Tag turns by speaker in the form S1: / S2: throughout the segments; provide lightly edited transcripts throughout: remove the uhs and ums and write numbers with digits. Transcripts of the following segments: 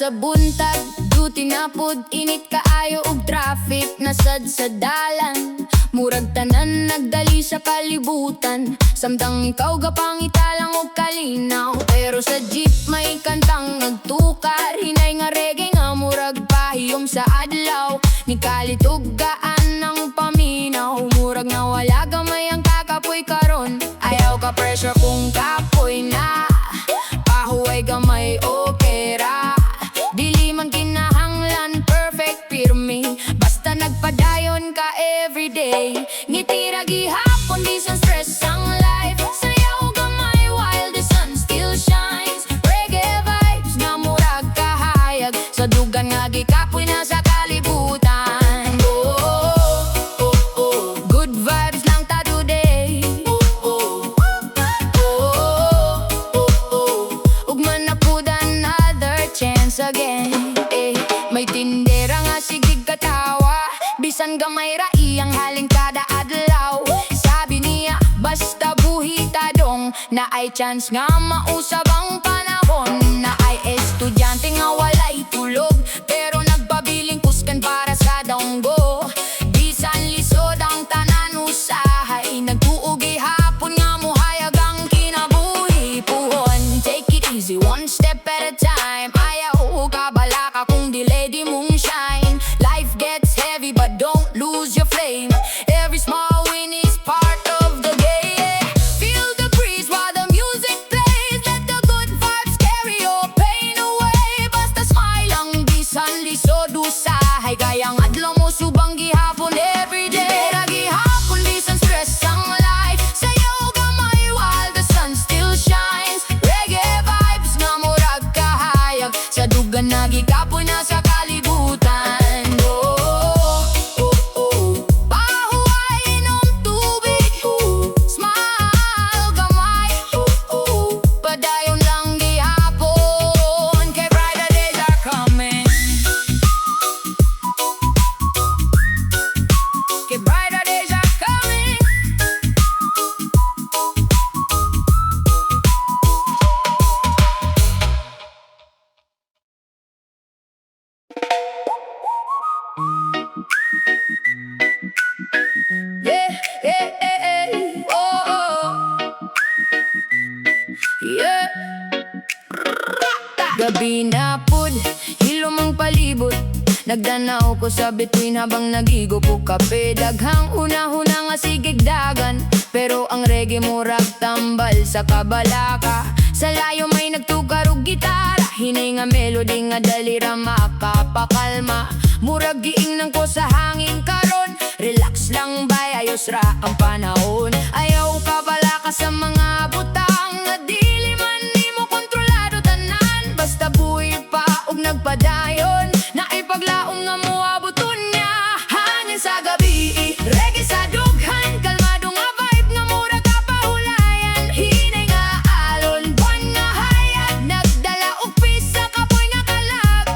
S1: sa buntag, duty na pud init kaayo og traffic nasad sa dalan. Murag tanan nagdali sa kalibutan, samtang ikaw gapangitalang og kalinaw. Pero sa jeep may kantang nagtukar, hinay nga reggae nga murag pahiyom sa adlaw. Ni kalitugaan ng paminaw, murag na wala gamay ang kakapoy karon. Ayaw ka pressure kung kapoy na, pahuway gamay okay ra. Dili man kinahanglan perfect pirmi, basta nagpadayon ka everyday. Ngitira gihapon di sa stress ang life, sayaw gamay while the sun still shines. Reggae vibes nga murag kahayag, sa dugan nga gikapoy na sa kalibutan. Good vibes lang ta today. Ugman na pud another chance again. May tindera nga sigig katawa, bisan gamay ra iyang haling kada adlaw. Sabi niya basta buhi tadong, na ay chance nga mausab ang panahon. Na ay estudyante nga walay tulog, pero nagpabiling kuskan para sa donggo. Bisan lisod ang tanan usahay, nagtuogi hapon nga muhayag ang kinabuhi puhon. Take it easy, one step at a time. Ayaw kabala ka kung delay di mong shine. Life gets heavy but don't lose your flame. Every small win is part of the game. Feel the breeze while the music plays, let the good vibes carry your pain away. Basta smile ang bisan lisod usahay, kayang adlaw mo subang gihapon everyday. Lagi hapon bisan stress ang life, sayaw gamay while the sun still shines. Reggae vibes nga murag kahayag, sa dugan na gikapoy na sa kalibutan. Pahuway inom tubig, smile gamay, padayon lang gihapon, kay brighter days are coming. Kay brighter days are coming. Yeah, yeah, yeah, yeah. Oh, oh. Yeah. Gabi na pud, hilom ang palibot, nagdanaw ko sa bituin habang nagigo po kape. Daghang una-huna nga sigig dagan, pero ang reggae murag tambal sa kabalaka. Sa layo may nagtugar og gitara, hinay nga melody nga dali ra makapakalma. Murag giing nang ko sa hangin karon, relax lang bay, ayos ra ang panahon. Ayaw ka bala ka sa mga butang, nga dili man nimo kontrolado tanan. Basta buhi pa ug nagpadayon, na ipaglaong nga muabuton niya. Hangin sa gabi, reggae sa dughan, kalmado nga vibe nga murag kapahulayan. Hinay nga alon, buwan nga hayag, nagdala og pisa kapoy nga kalag.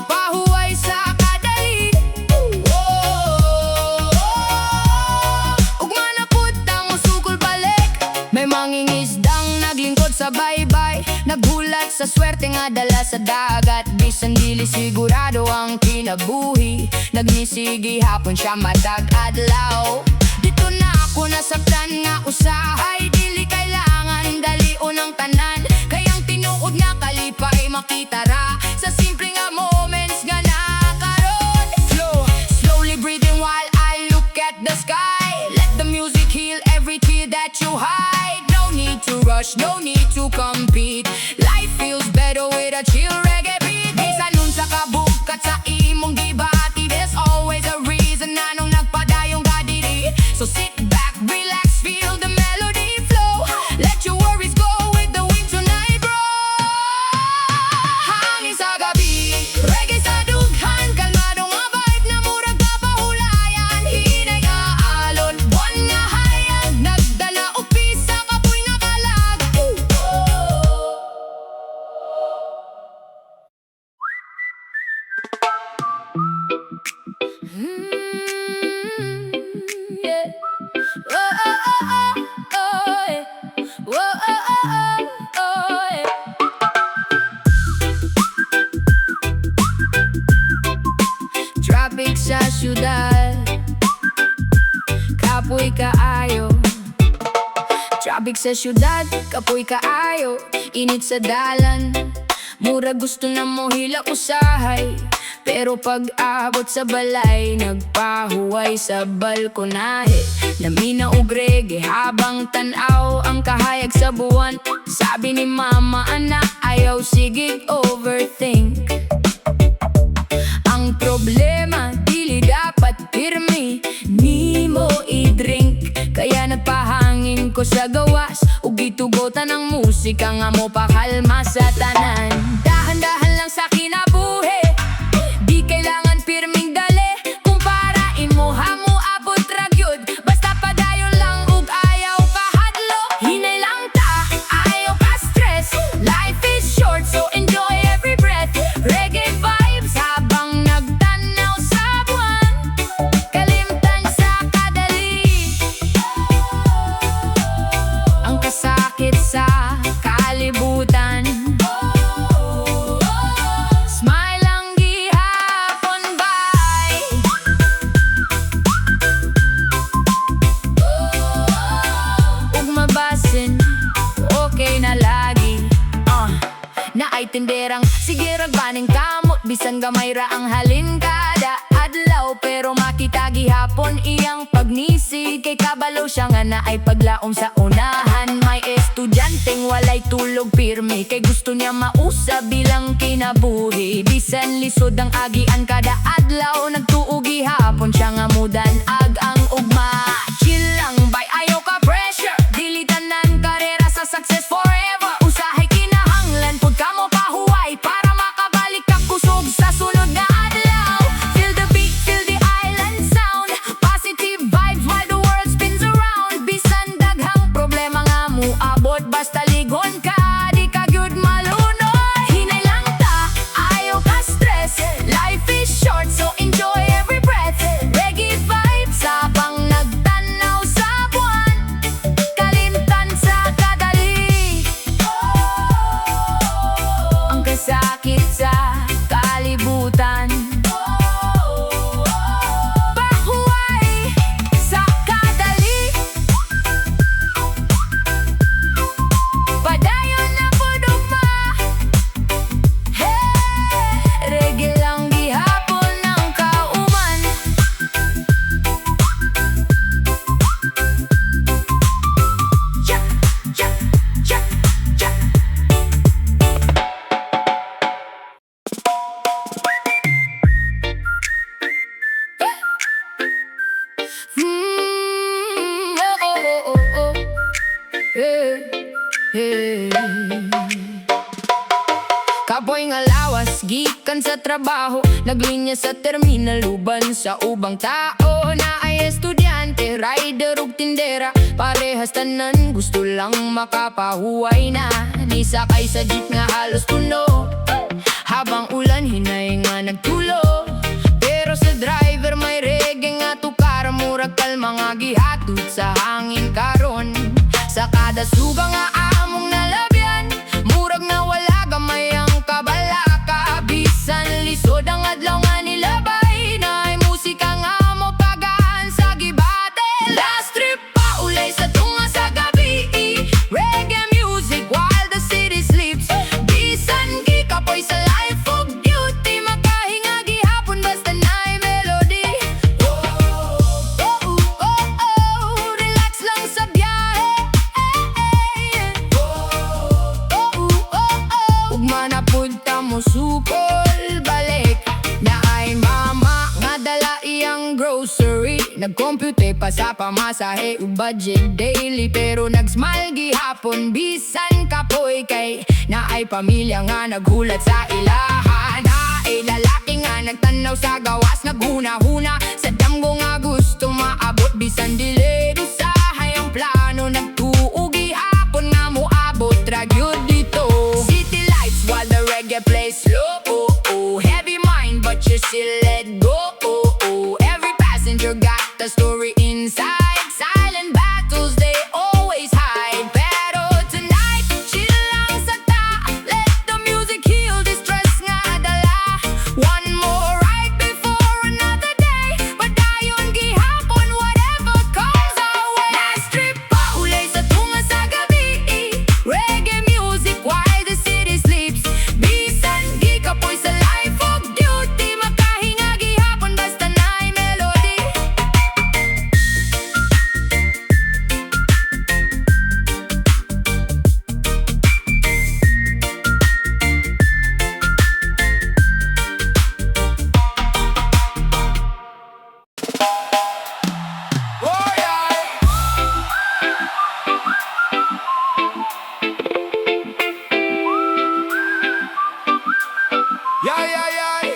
S1: Pahuway sa kadali, ugma na pud ang musukol balik. May mangingisdang naglingkod sa baybay, naghulat sa swerte nga dala sa dagat. Bisan dili sigurado ang kinabuhi, nagnisigi hapon siya matag adlaw. Dito na ako nasaktan nga usahay, dili kailangan dalion ang tanan. Kayang tinuod nga kalipay makita ra sa simple nga moments nga nakaroon. Slowly breathing while I look at the sky, let the music heal every tear that you hide. No need to rush, no need to compete, life feels better with a chill reggae beat. Bisan nun sa kabukat sa imong gibati, there's always a reason na nung nagpadayong ka diri. So sit back, relax, feel the melody flow, let your worries go with the wind tonight, bro. Hangin sa gabi, reggae sa dughan, kalmado nga vibe na murag kapahulayan. Hinay nga alon, buwan nga hayag, nagdala og pisa kapoy nga kalag. Yeah. Oh, oh, oh, oh, oh, yeah. Oh, oh, oh, oh, oh, yeah. syudad. Kapoy kaayo, traffic sa syudad, kapoy kaayo. Init sa dalan, mura gusto na mo hila usahay. Pero pag-abot sa balay, nagpahuway sa balkonahe. Lamina og reggae habang tanaw ang kahayag sa buwan. Sabi ni mama, anak, ayaw sigig overthink. Ang problema, dili dapat pirmi, ni mo i-drink. Kaya nagpahangin ko sa gawas, ug gitugotan ng musika nga mo pakalma sa tanan. Dahan-dahan lang sa kinabuhi, di kailangan pirming dali. Kung parain mo hamo abot ragyod, basta padayon lang ug ayaw kahadlo. Hinay lang ta, ayaw ka stress. Life is short, so enjoy every breath. Reggae vibes habang nagtanaw sa buwan, kalimtan sa kadali. Ang kasakit sa kalibutan, smile ang gihapon bay. Ug mabasin, okay na lagi. Na ay tinderang sige ragbaning kamot, bisan gamay ra ang halin kada adlaw. Pero makita gihapon iyang pagnisig, kay kabalo siya nga na ay paglaom sa unahan. May estudyanteng walay tulog pirmi, kay gusto niya mausa bilang kinabuhi. Bisan lisod ang agian kada adlaw, nagtuo gihapon siya nga mudan ag ang ugma. Chill lang bay, ayaw ka pressure, dili tanan karera sa success forever. Usahay kinahanglan pud kamo pahuway, para makabalik ka kusog sa sunod na adlaw. Feel the beat, feel the island sound, positive vibes while the world spins around. Bisan daghang problema nga mo abot, basta ligon ka, di ka gyud malunoy. Hinay lang ta, ayaw ka stress. Life is short, so enjoy every breath. Reggae vibes habang nagtanaw sa buwan, kalimtan sa kadali. Ang kasakit sa kalibutan, pahuway sa kadali. Padayon na pud ugma, reggae lang gihapon ng kauman. Cha, cha, cha, cha. Oh, oh, oh, oh. Hey. Kapoy nga lawas, gikan sa trabaho, naglinya sa terminal, uban sa ubang tao. Na ay estudyante, rider ug tindera, parehas tanan gusto lang makapahuway na. Ni sakay sa jeep nga halos puno, habang ulan hinay nga nagtulo. Pero sa driver may reggae nga tukar, murag kalma nga gihatod sa hangin karon. Sa kada suba nga among nalabyan, murag na wala gamay ang kabalaka. Bisan lisod ang adlaw nga nilabay, na ay musika nga mo pagaan sa gibate. Last trip pa ulay sa tunga sa gabi, reggae music while the city sleeps. Bisan gikapoy sa life of duty, makahinga gihapon basta na'y melody. Relax lang sa biyahe. Ugma na pud ta mo supol balik, na ay mama nga dala iyang grocery. Nagkompute pa sa pamasahe ug budget daily, pero nagsmile gihapon bisan kapoy, kay na ay pamilya nga naghulat sa ilahan. Na ay lalaki nga nagtanaw sa gawas, naghuna-huna sa damgo nga gusto maabot. Bisan delayed usahay ang plano, nagtuo gihapon nga mo abot ragyod dito. City lights while the reggae plays slow. Heavy mind but you still let go. Every passenger got the story inside. Silent battles they always hide. Pero tonight, chill lang sa ta, let the music heal this stress nga dala. One more right before another day,
S2: Yay, yay, yay.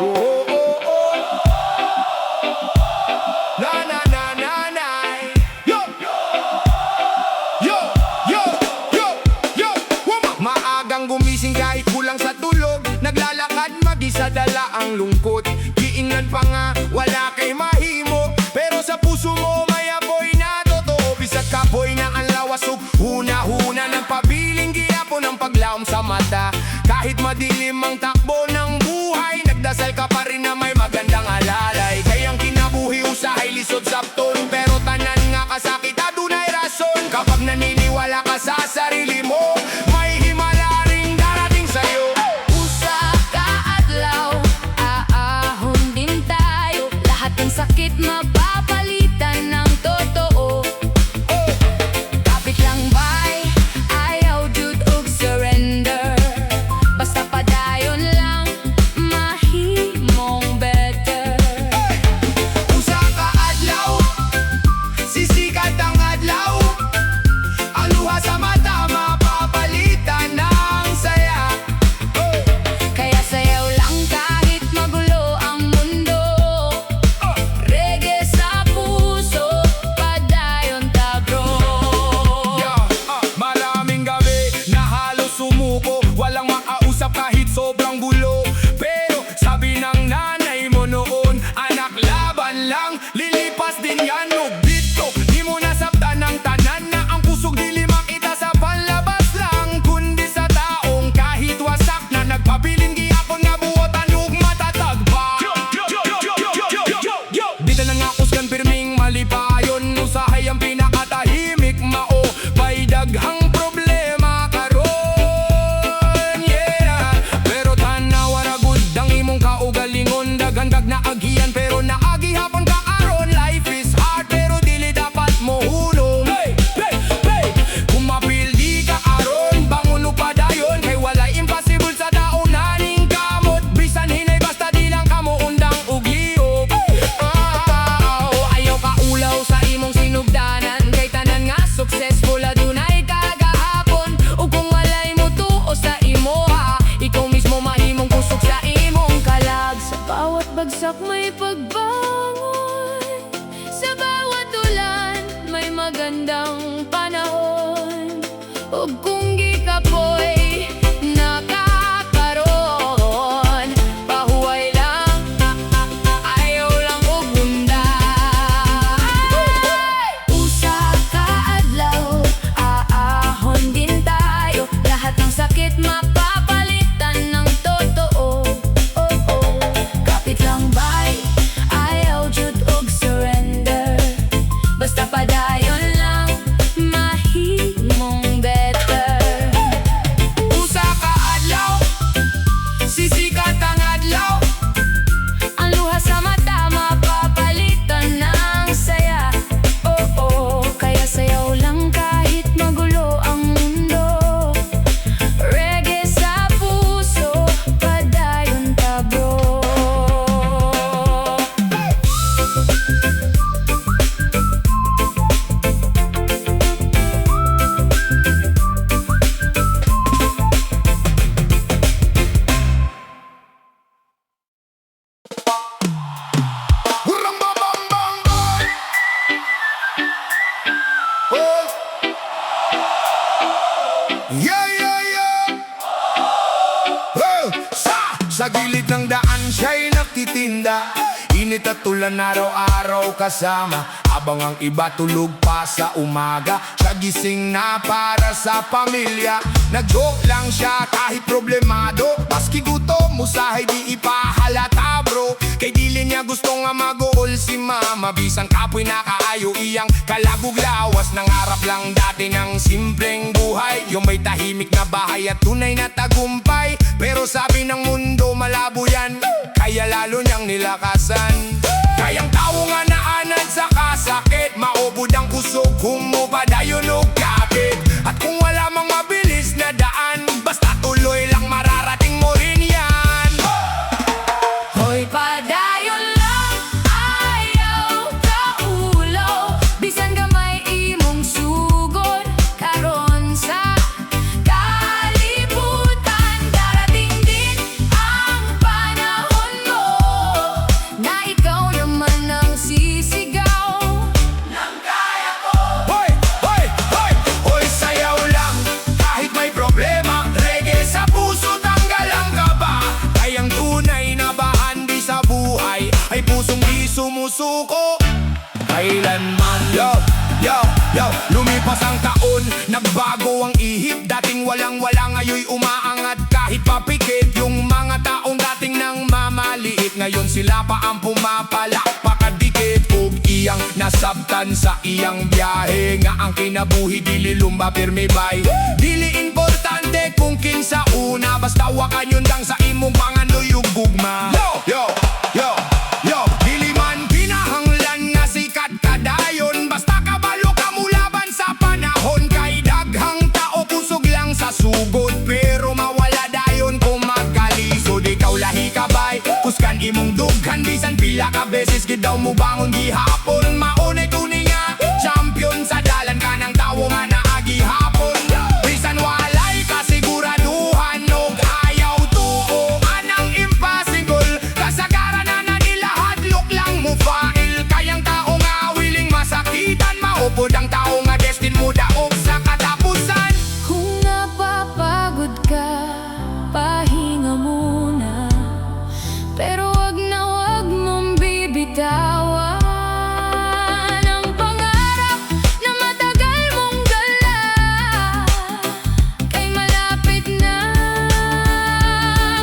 S2: Oh, oh, oh. Na, na, na, na, na. Yo, yo, yo, yo, yo, yo. Maagang gumising kahit kulang sa tulog. Naglalakad mag-isa, dala ang lungkot. Giingnan pa nga, wala kay mahimo. Pero sa puso mo may apoy na totoo. Bisag kapoy na ang lawasog. Huna-huna ng pabiling giyapo ng paglaom sa mata. Kahit madilim ang takbo ng buhay, nagdasal ka pa rin na may magandang alalay. Kayang kinabuhi usahay lisod sapton. Pero tanan nga kasakit adunay rason. Kapag naniniwala ka sa sarili mo, may himala ring darating sa'yo.
S1: Usa ka adlaw, aahon din tayo. Lahat ng sakit mapapalitan ng totoo. Kapit lang bay, ayaw jud og surrender. Basta padayon lang, mahimong better.
S2: Usa ka adlaw, sisikat ang adlaw. Ang luha sa mata mapapalitan ng saya.
S1: Kaya sayaw lang kahit magulo ang mundo. Reggae sa puso, padayon ta bro.
S2: Maraming gabi na halos sumuko. Walang makausap kahit sobrang gulo. Pero sabi ng nanay mo noon, anak laban lang, lilipas din yan. No dito, di mo nasabtan ng tanan na ang pusog dili makita sa panlabas lang, kundi sa taong kahit wasak na nagpabilin gihapon nga buotan ug matatag ba. Dito na nga kusgan pirming malipayon. Usahay ang pinakatahimik mao. May daghang problema karon, yeah. Pero tanaw aragod ang imong kaugalingon. Daghang gag na agian pero naagihapon ka aron. Life is hard pero dili dapat mo hulong. Hey, hey, hey. Kung mapildi ka aron, bangon pa dayon. Kay walay impossible sa taon naning kamot. Bisan hinay basta di lang kamo undang ug liog. Ayaw ka ulaw sa imong sinugdanan. Kay tanan nga successful adunay kagahapon. Ug kung walay mo tuo sa imo ha, ikaw mismo mahimong kusog sa imong kalag.
S1: Sa bawat bagsak may pagbangon, sa bawat ulan may magandang panahon. Ug kung gikapoy nakakaroon, pahuway lang, ayaw lang og unday. Usa ka adlaw, aahon din tayo. Lahat ng sakit mapapalitan ng totoo. Kapit lang bay, ayaw jud og surrender. Basta padayon lang, mahimong better.
S2: Usa ka adlaw, sisikat ang adlaw.
S1: Ang luha sa mata mapapalitan ng saya. Kaya sayaw lang kahit magulo ang mundo. Reggae sa puso, padayon ta bro.
S2: Hurang bang bang bang bang. Oh. Yeah, yeah, yeah. Oh. Sa gilid ng daan siya'y nagtitinda. Init at tulan araw-araw kasama. Habang ang iba tulog pa sa umaga, siya gising na para sa pamilya. Nag-joke lang siya kahit problemado. Paski gutom, musahay di ipahalata bro. Kay dili niya gusto nga mag-uol si mama. Bisan kapoy na kaayo iyang kalagug lawas. Nangarap lang dati ng simpleng buhay, yung may tahimik na bahay at tunay na tagumpay. Pero sabi ng mundo malabo yan, kaya lalo niyang nilakasan. Kayang tao nga naanan sa kasakit, maubod ang kusog kung mo padayon o kapit. At kung wala mang mabilis na daan, basta tuloy lang mararating mo rin yan.
S1: Hoy padayon lang, ayaw ka ulaw. Bisan gamay imong sugod karon sa kalibutan.
S2: sumusuko. Kailanman lumipas ang taon, nagbago ang ihip. Dating walang-wala, ngayon'y umaangat kahit papikit. Yung mga taong dating nang mamaliit, ngayon sila pa ang pumapalakpakadikit. Ug iyang nasabtan sa iyang biyahe, nga ang kinabuhi dili lumba pirmi bay. Dili importante kung kinsa una, basta wakan yun lang sa imong panganuyog gugma. Dili man pinahanglan nga sikat kadayon, basta kabalo ka mulaban sa panahon. Kay daghang tao kusog lang sa sugod, pero mawala dayon kung magkalisod. Ikaw lahi ka bay, kuskan imong dughan, bisan pila ka beses gid daw mo bangon gihapon. Maunay tunay nga champion sa dalan ka ng tawo nga naagi hapon. Bisan walay kasiguraduhan og ayaw tuoan ang impossible, kasagaran na nagilahadlok lang mo file. Kayang tao nga willing masakitan, maupod ang tao nga destin mo daog sa katapusan.
S1: Kung napapagod ka, pahinga muna, pero wag mong bibitawan ang pangarap na matagal mong dala. Kay malapit na,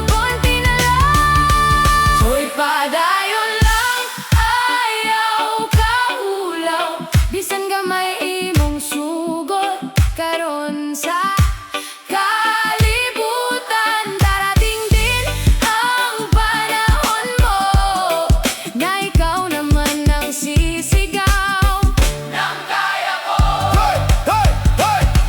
S1: konti na lang. Hoy, padayon lang, ayaw kahulugang, bisan gamay imong sugod karon sa kalibutan. Darating din ang panahon mo, na ikaw naman ang sisigaw ng kaya ko.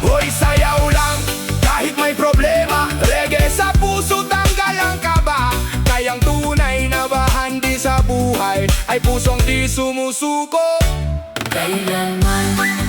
S2: Hoy, sayaw lang kahit may problema. Reggae sa puso, tanggal ang kaba. Kayang tunay na bahandi sa buhay ay pusong di sumusuko.
S1: Kailanman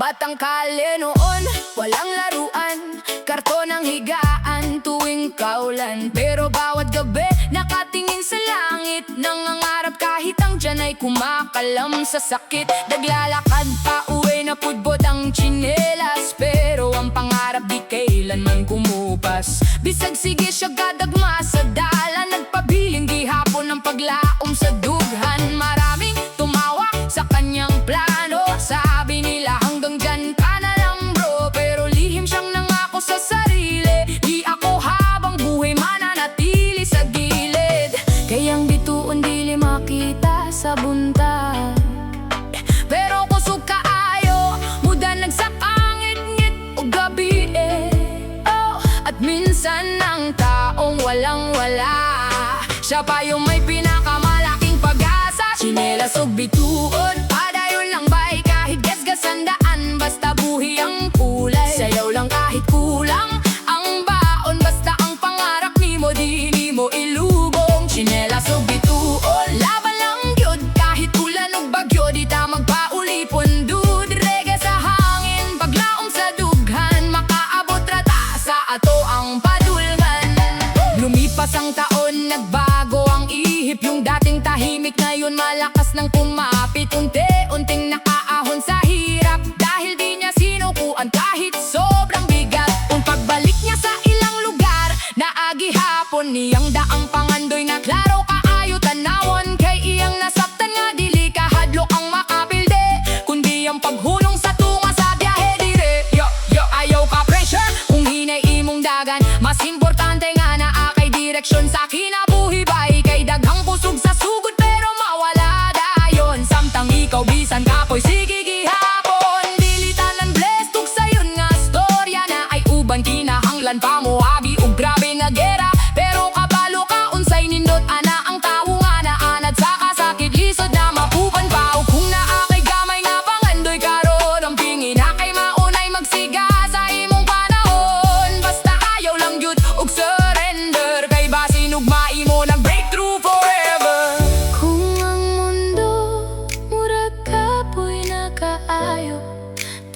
S1: batang kale noon, walang laruan, karton ang higaan tuwing kaulan. Pero bawat gabi nakatingin sa langit, nangangarap kahit ang tiyan ay kumakalam sa sakit. Naglalakad pa uwi na pudbod ang tsinelas, pero ang pangarap di kailanman kumupas. Bisag sige siya gadagma sa dalan, nagpabiling gihapon ang paglaom sa dughan. Maraming tumawa sa kanyang plano, sabi nila hanggang dyan ka na lang bro. Pero lihim siyang nangako sa sarili, di ako habang buhay mananatili sa gilid. Kayang bituon dili makita sa buntag, pero kusog kaayo muda nagsakangit-ngit o gabi at minsan ang taong walang-wala, siya pa yung may pinakamalaking pag-asa. Tsinelas o bituon, padayon lang bay kahit gasgasan daan, basta buhi ang kulay. Sayaw lang kahit kulang ang baon, basta ang pangarap ni mo di mo ilubong. Tsinelas o bituon, laban lang gyud kahit ulan o bagyo, di ta magpaulipon dude. Reggae sa hangin, paglaom sa dughan, makaabot rata sa ato ang padulman. Lumipas ang taon, nagbago ang ihip, yung dating tahimik ngayon malakas nang kumapit. Unti-unting nakaahon sa hirap, dahil di niya sinukuan kahit sobrang bigat. Kung pagbalik niya sa ilang lugar, naagi hapon niyang daang pangandoy na klaro kaayo tanawon. Kay iyang nasabtan nga dili kahadlok ang makapilde, kundi ang paghulong sa tunga sa biyahe dire. Ayaw ka pressure kung hinay imong dagan, mas importante nga na akay direksyon sa kinabuhi bay. Kay daghang kusog sa sugod pero mawala dayon, samtang ikaw bisan kapoy sige gihapon. Dili tanan blessed ug sayon nga storya na ay uban kinahanglan pa mo abi ug grabe nga gera, pero kabalo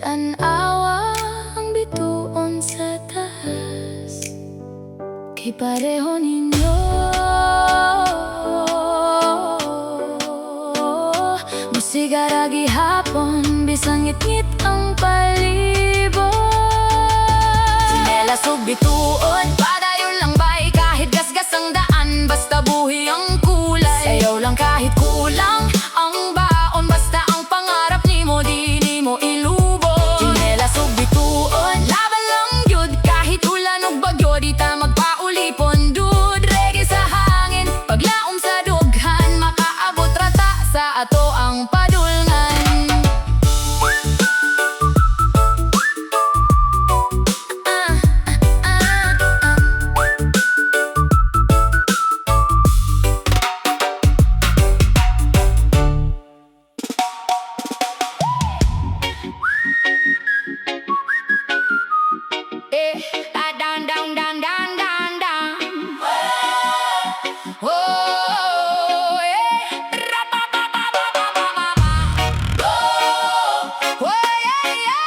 S1: Tanawa ang bituon sa taas, kay pareho ninyo musigara gihapon, bisang ngit-ngit ang palibot. Sinelas ug bituon, padayon lang bay, kahit gasgas ang daan, basta buhi ang kulay. Sayaw lang kahit kulang ang baon, basta ang pangarap nimo di nimo ilubog. Sinelas ug bituon, laban lang yun, kahit ulan ug bagyo di ta magpaulipon. Dude, reggae sa hangin, paglaom sa dughan, makaabot rata sa ato ang padulngan. Down, down, down, down, down, down. Oh, yeah. Ra-pa-pa-pa-pa-pa-pa-pa. Oh, yeah, yeah.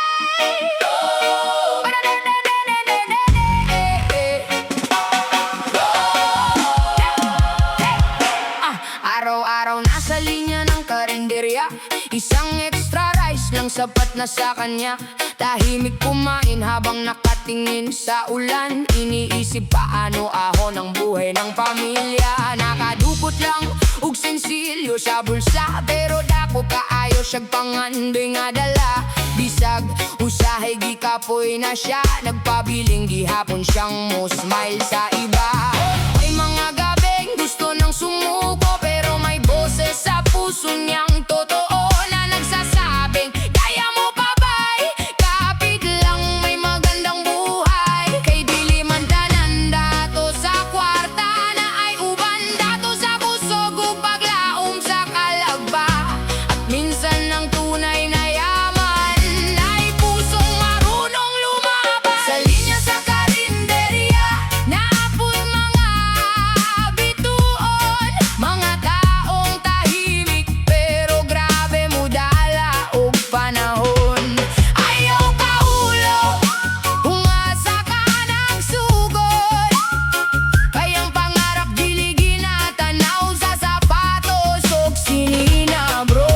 S1: Araw-araw nasa linya ng karinderya, isang extra rice lang sapat na sa kanya. Tahimik kumain habang nakatingin sa ulan, iniisip paano ahon ang buhay ng pamilya. Nakadukot lang ug sensilyo sa bulsa, pero dako kaayo siyag pangandoy nga dala. Bisag usahay gikapoy na siya, nagpabiling gihapon siyang mo smile sa iba. May mga gabing gusto nang sumuko, pero may boses sa puso niyang totoo na nagsasabing kaya mo pa bay, kapit lang may magandang buhay. Kay dili man tanan dato sa kwarta na ay uban, dato sa kusog ug paglaom sa kalagba. At minsan ang tunay na yaman ay pusong marunong lumaban. Sa linya sa karinderya, naapoy mga bituon, mga taong tahimik pero grabe mo dala og panahon. Ayaw kaulo, umasa ka ng sugod, kayang pangarap dili ginatanaw sa sapatos og sinina bro.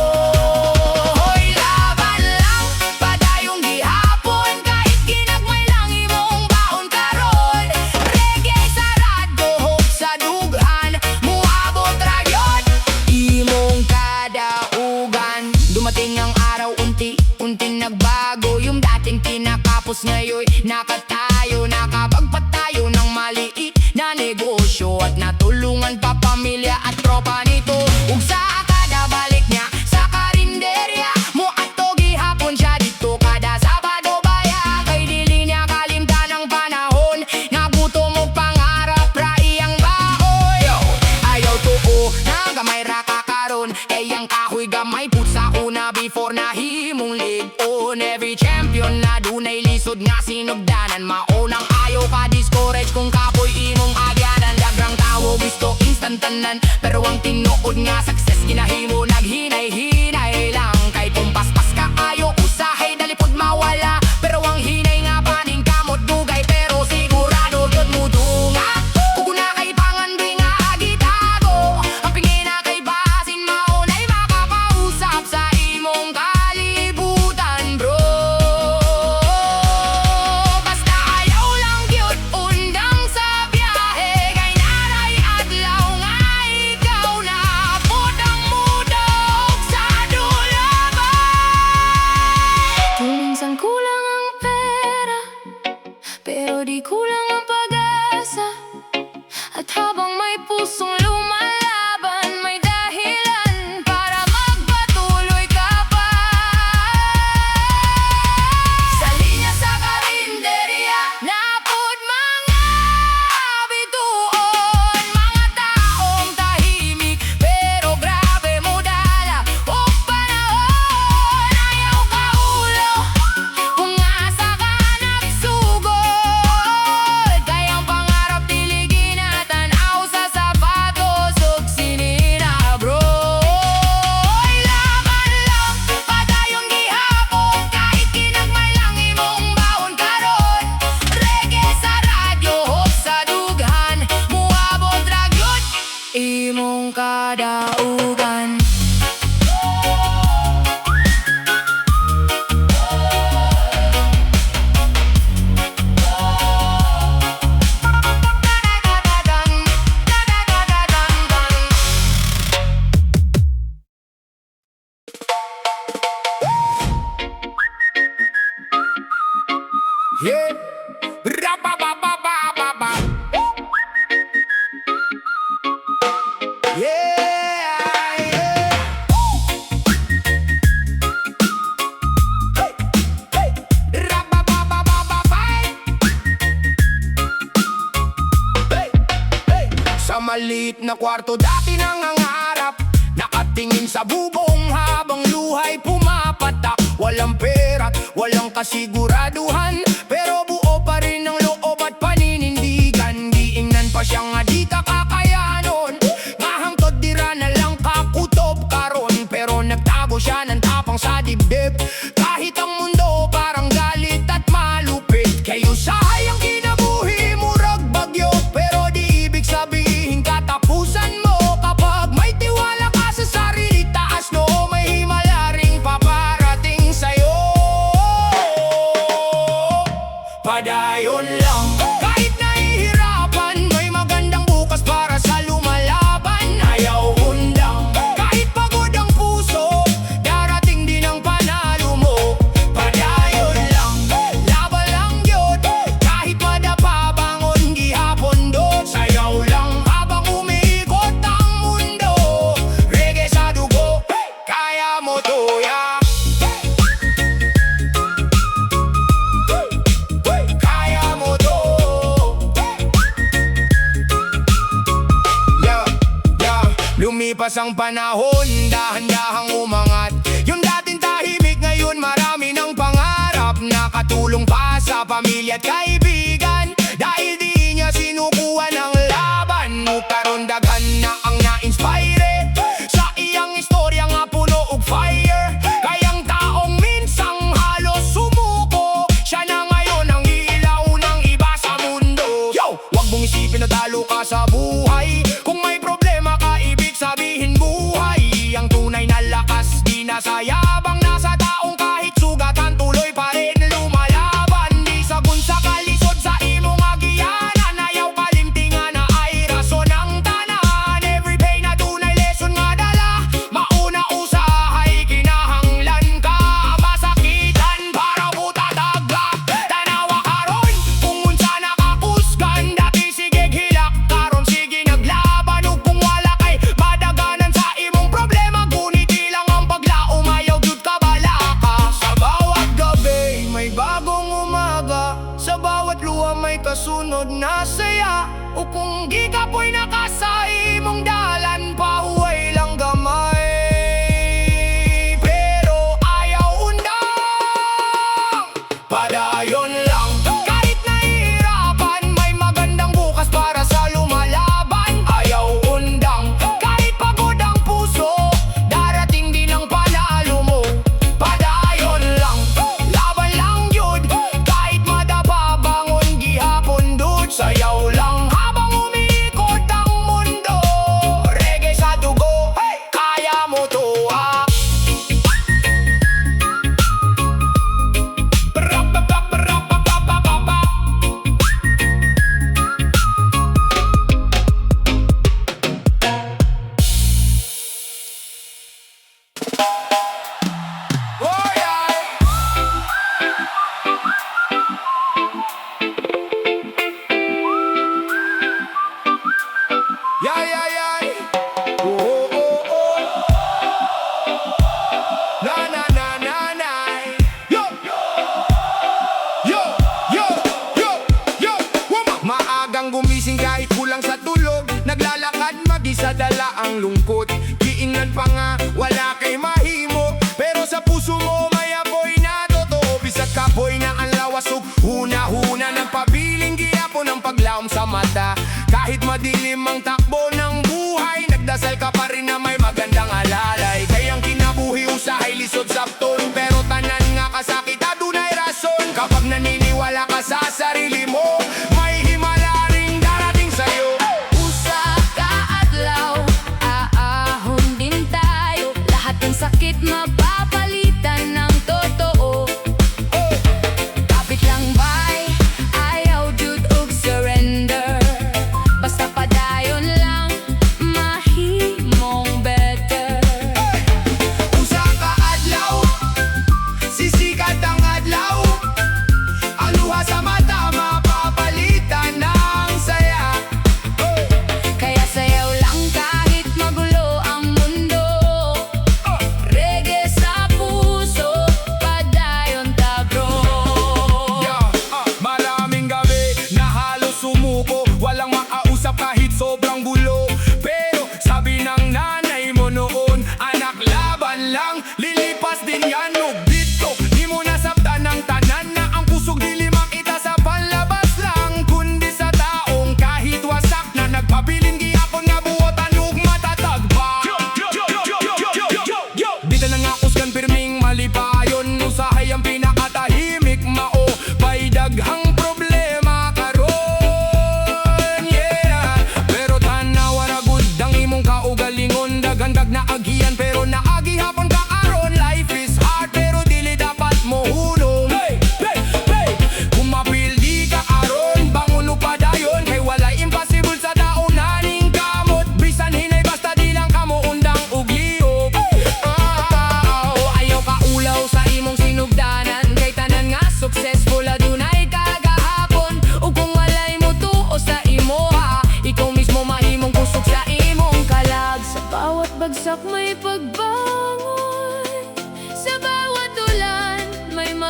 S1: Hoy, laban lang, padayong gihapon, kahit ginagmay lang imong baon karon. Reggae sa radyo, hope sa dughan, muabot ra gyud imong kadaugan. Dumating ang araw, unti-unting nagbago, yung dating kinakapos ngayon nakatayo, nakapagpatayo ng maliit na negosyo, at natulungan pa pamilya at tropa nito. Ug sa kada balik niya sa karinderya, muadto gihapon siya dito kada Sabado baya. Kay dili niya kalimtan ang panahon, nagutom og pangarap ra iyang baoy. Ayaw tuo na gamay ra ka karon, kay ang kahoy gamay put sa una before nahimong ligon. Every champion na dunay lisod nga sinugdanan, maunang ayaw ka discourage kung kapoy imong agyanan. Dagrang tawo gusto instantanan, pero ang tinuod nga success ginahimo naghinay-hinay lang. Kay pumpaspas ka ayo usahay dalipod mawala, pero ang hinay nga paning kamot dugay, pero sigurado gyud mo dunga. Ug na kay pangandoy nga agitago, ang pingin na kay basin maunay makapausap sa imong kalibutan bro. Basta ayaw lang gyud undang sa biyahe, kay naray adlaw nga ikaw na abot ang mudok sa duha.
S2: Yeah. Ra-ba-ba-ba-ba-ba-ba. Yeah, yeah. Hey, hey. Ra-ba-ba-ba-ba-ba-ba. Hey, hey. Sa maliit na kwarto dati nangangarap, nakatingin sa bubong habang luhay pumapatak. Walang pera, walang kasiguraduhan, pero buo pa rin ang loob at paninindigan. Giingnan pa siyang di kakayanon, mahangtod dira na lang kakutob karon. Pero nagtago siya ng tapang sa dibdib, kahit ang mundo parang galit at malupit. Kayo sahay ang kinabuhi, murag bagyo, pero di ibig sabihin katapusan mo. Kapag may tiwala ka sa sarili, taas no, may himala ring paparating sa'yo. Padayon lang, kahit nahihirapan, may magandang bukas para sa lumalaban. Ayaw undang, kahit pagod ang puso, darating din ang panalo mo. Padayon lang, laban lang yun, kahit madapa bangon gihapon doon. Sayaw lang habang umiikot ang mundo, reggae sa dugo, kaya mo to, yeah. Kaya mo to. Yeah, yeah. Lumipas ang panahon, dahan-dahang umangat. Yung dating tahimik ngayon marami ng pangarap, nakatulong pa sa pamilya at kaibigan, dahil di niya sinukuhan ang laban. Karon daghan na ang na-inspire sa iyang istorya nga puno og fire. Kayang taong minsang halos sumuko, siya na ngayon ang ilaw ng iba sa mundo. Yo! Wag mong isipin na talo ka sa buhay, kung may problema ka ibig sabihin buhay. Ang tunay na lakas di nasa yabang, nasa taong kahit sugatan tuloy pa rin lumalaban. Di sagun sa kalisod sa imong agianan, ayaw kalimtingan na ay rason ang tanan. Every pain na tunay lesson nga dala, mauna usahay kinahanglan ka. Masakitan para butatagla, tanawa karon kung unsa nakakusgan. Dati sige hilak, karon sige naglaban. Ug kung wala kay madaganan sa imong problema, gunit ilang ang paglaom, ayaw jud ka balaka. Sa bawat gabi may bagong umaga, sa bawat luha may kasunod na saya. O kung di ka po'y nakasa imong dalan, pahuway lang gamay, pero ayaw undang. Padayon lang, kahit nahihirapan, may magandang bukas para sa lumalaban. Ayaw undang, kahit pagod ang puso, darating din ang panalo mo. Padayon lang, laban lang yun, kahit madapa bangon gihapon doon. Sayaw lang habang umiikot ang mundo, reggae sa dugo, kaya mo to, ah. Ba-ra-ba-ba-ba-ra-ba-ba-ba-ba. Oh, yeah. Yeah, yeah, yeah. Oh, oh, oh. Na, na, na, na, na. Yo, yo, yo, yo, yo, yo. Maagang gumising kahit kulang sa tulog, naglalakad mag-isa, dala ang lungkot. Giingnan pa nga, wala kay mahimo, pero sa puso mo may apoy na totoo. Bisag kapoy na ang lawas ug huna-huna ng pabiling gihapon ang paglaom sa mata. Kahit madilim ang takbo ng buhay, nagdasal ka pa rin na may magandang alalay. Kayang kinabuhi usahay lisod sapton, pero tanan nga kasakit adunay rason. Kapag naniniwala ka sa sarili mo, may himala ring darating sa'yo.
S1: Usa ka adlaw, aahon din tayo, lahat ng sakit mapapalitan ng totoo. Kapit lang bay, ayaw jud og surrender, basta padayon lang.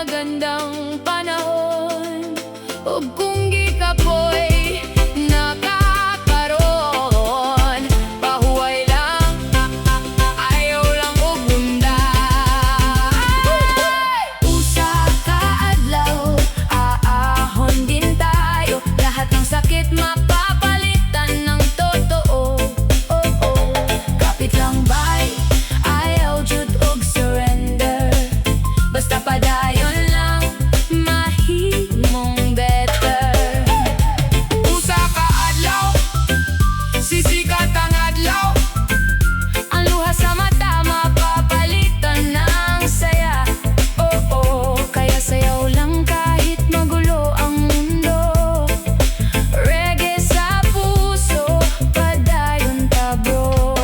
S1: magandang panahon. Ug kung gikapoy nakakaroon, pahuway lang, ayaw lang og bunday. Usa ka adlaw, aahon din tayo. Lahat ng sakit mapapalitan ng totoo. Kapit lang bay, ayaw jud og surrender. Basta padayon lang, mahimong better.
S2: Usa ka adlaw, sisikat ang adlaw.
S1: Ang luha sa mata mapapalitan ng saya. Kaya sayaw lang kahit magulo ang mundo. Reggae sa puso, padayon ta bro.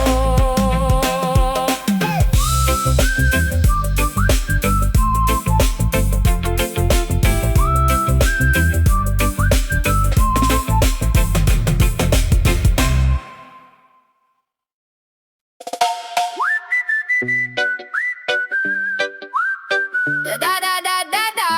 S1: Da da da da da da.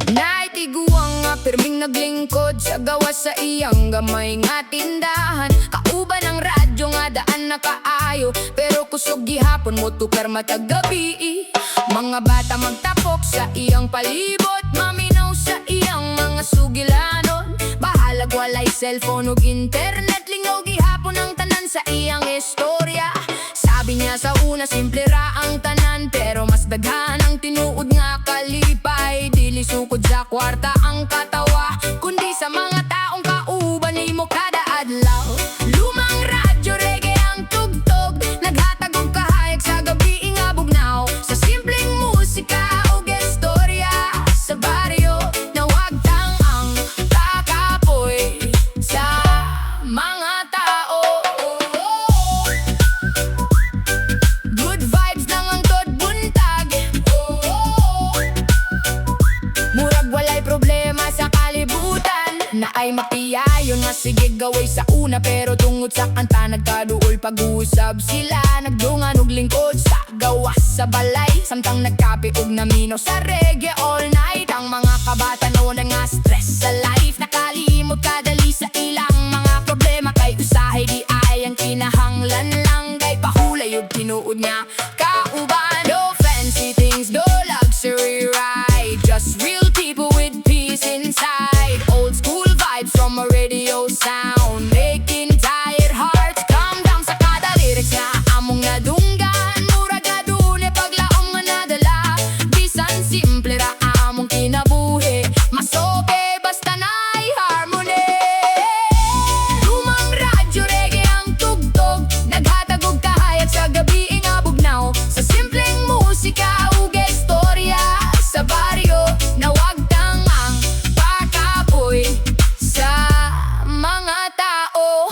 S1: Naitiguang nga pirming naglingkod sa gawa sa iyang gamay nga tindahan. Kauban ang radyo nga daan na kaayo, pero kusog gihapon mo tukar matag gabi. Mga bata magtapok sa iyang palibot, maminaw sa iyang mga sugilanon. Bahalag walay cellphone ug internet, lingaw gihapon ang tanan sa iyang istorya. Sabi niya sa una simple ra ang tanan, pero mas daghan ang tinuod nga kalipay. Dili sukod sa kwarta ang katawa, kundi sa mga taong kauban nimo kada adlaw. Lumang radyo, reggae ang tugtog, naghatag og kahayag sa gabi nga bugnaw. Sa simpleng musika ug istorya sa baryo, nawagtang ang kakapoy sa mga tao. Good vibes nang ang tod buntag. Murag walay problema sa kalibutan, na ay mapiyayon nga sige gaway sa una. Pero tungod sa kanta nagkaduol pag-uusab sila. Nagdungan og lingkod sa gawas sa balay, samtang nagkape og namino sa reggae all night. Ang mga kabata noon nga stress sa life, nakalimot kadali sa ilang mga problema. Kay usahay di ay ang kinahanglan lang, kay pahulay og tinuod nga kauban. No fancy things, no luxury ride, just real people with peace inside. Old school vibes from a radio sound, making tired hearts calm down sa kada lyrics nga among nadunggan. Murag adune paglaom nga nadala, bisan simple ra among kinabuhi. Mas okay basta na'y harmony. Lumang radyo, reggae ang tugtog, naghatag og kahayag sa gabi nga bugnaw. Sa simpleng musika ug istorya sa baryo, nawagtang ang pakapoy sa mga tao.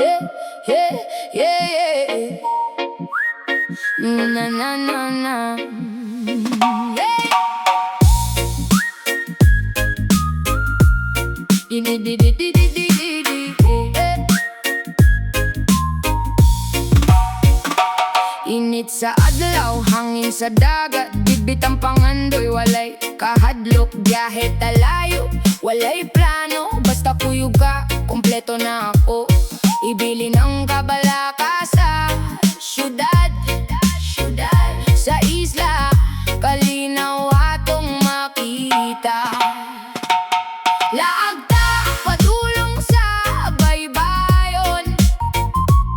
S1: Yeah, yeah, yeah, yeah. Na na na na. Yeah. Di di di di di di di di. Init sa adlaw, hangin sa dagat, bitbit ang pangandoy, walay kahadlok, biyahe talayo, walay plano, basta kuyog ka, kompleto na ako. Ibili ng kabalaka sa syudad, sa isla, kalinaw atong makita. Laagta, padulong sa baybayon,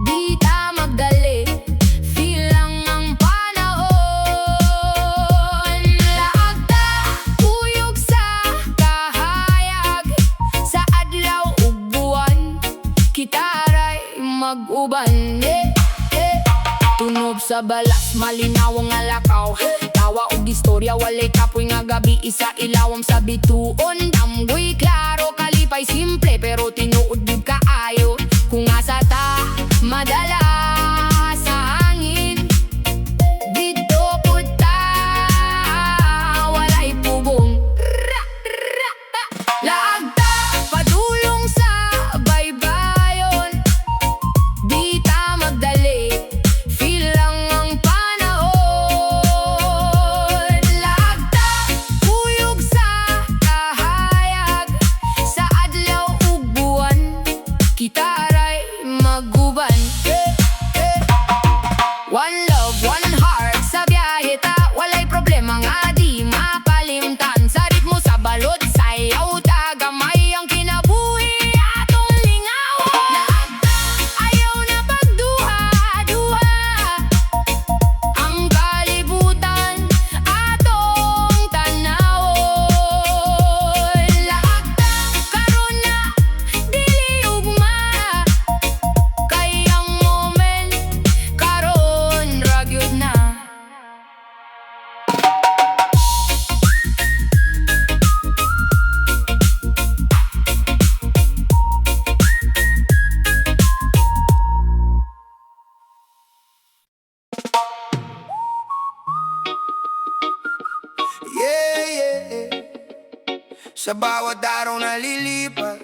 S1: di ta magdali, feel lang ang panahon. Laagta, uyog sa kahayag, sa adlaw ug buwan, kitaray mag-uban. Tunob sa balas, malinaw ang alakaw, tawa og istorya, walay kapoy nga gabi, isa ilawam sa bituon. Damgoy klaro, kalipay simple, pero tinuod big kaayo. madala sa hangin. Dito puta, walay pubong. Laagta, padulong sa baybayon. Di ta magdali, feel lang ang panahon. Laagta, kuyog sa kahayag. Sa adlaw ug buwan, kitaray maguban. One love, one heart, sa biyahe ta, walay problema nga di makalimtan. Sa ritmo sa balod, sayaw ta, gamay ang kinabuhi atong lingawon. Laagta, ayaw na pagduha-duha, ang kalibutan atong tanawon. Laagta, karon na dili ugma, kay ang moment karon ragyod na.
S2: Yeah, yeah. Sa bawat araw na lilipas,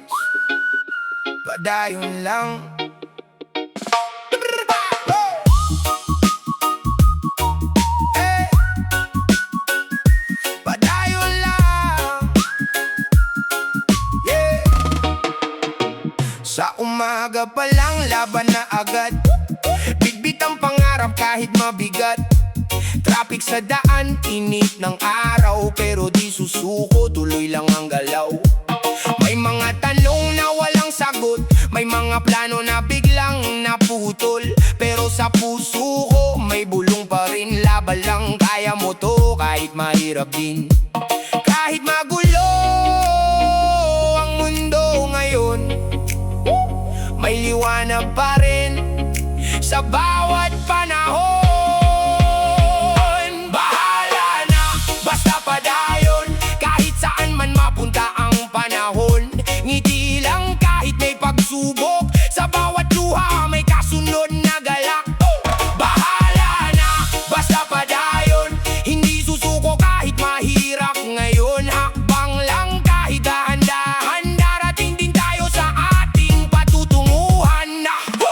S2: padayon lang. Eh, padayon lang. Yeah. Sa umaga pa lang, laban na agad. Bitbit ang pangarap kahit mabigat. Traffic sa daan, init ng araw, pero di susuko, tuloy lang ang galaw. May mga tanong na walang sagot, may mga plano na biglang naputol. Pero sa puso ko, may bulong pa rin. Laban lang, kaya mo to, kahit mahirap din. Kahit magulo ang mundo ngayon, may liwanag pa rin sa bawat panahon. Bahala na, basta padayon, kahit saan man mapunta ang panahon. Ngiti lang kahit may pagsubok, sa bawat luha may kasunod na galak. Bahala na, basta padayon, hindi susuko kahit mahirap ngayon. Hakbang lang kahit dahan-dahan, darating din tayo sa ating patutunguhan.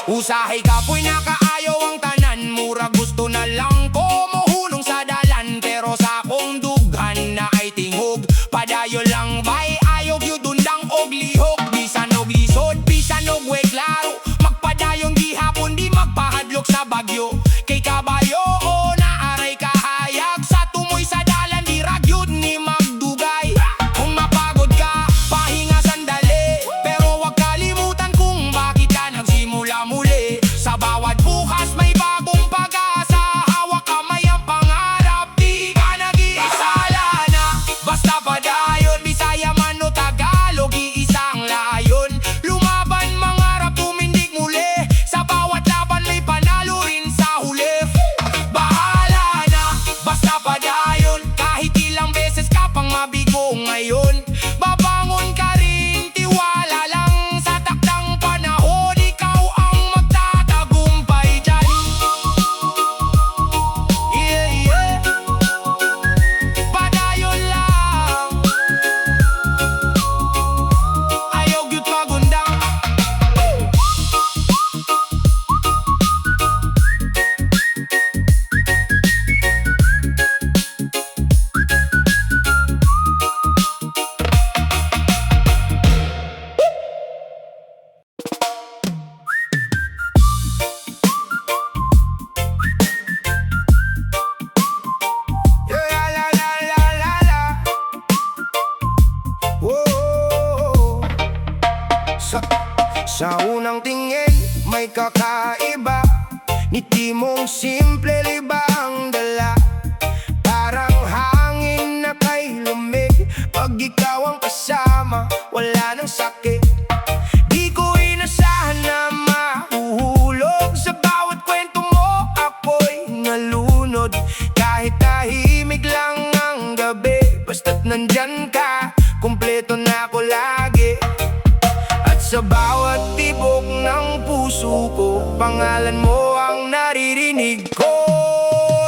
S2: Usahay kapoy nakaayaw ang tanan, mura gusto na lang ko mohulong sa dalan. Pero sa akong dughan na ay tingog, padayo lang bay, ayog yun lang og lihok. Bisan og lisod, bisan og way klaro, magpadayong di hapon, di magpahadlok sa bagyo. Kay kabayo o naaray kahayag, sa tumoy sa dalan di ragyod ni magdugay. Kung mapagod ka, pahinga sandali, pero wag kalimutan kung bakit ka nagsimula muli. Sa bawat bukas may bagong pag-asa, hawak kamay ang pangarap, di ka nag-iisala na. Basta padayon, Bisaya man o Tagalog, iisang layon. Lumaban, mangarap, tumindig muli, sa bawat laban may panalo rin sa huli. Bahala na, basta padayon, kahit ilang beses ka pang mabigo ngayon. Babangon ka rin, tiwala lang, sa takdang panahon ikaw ang magtatagumpay dyan. Yeah, yeah. Padayon lang, ayaw gyud magundang. Yeah, la la la la la. Whoa. Sa unang tingin, may kakaiba. Ngiti mong simple, liba ang dala. Parang hangin na kay lumig, pag ikaw ang kasama, wala nang sakit. Di ko inasahan na mahuhulog, sa bawat kwento mo ako'y nalunod. Kahit tahimik lang ang gabi, basta't nandyan ka, kumpleto na ako lagi. At sa bawat tibok ng puso ko, pangalan mo ang naririnig ko.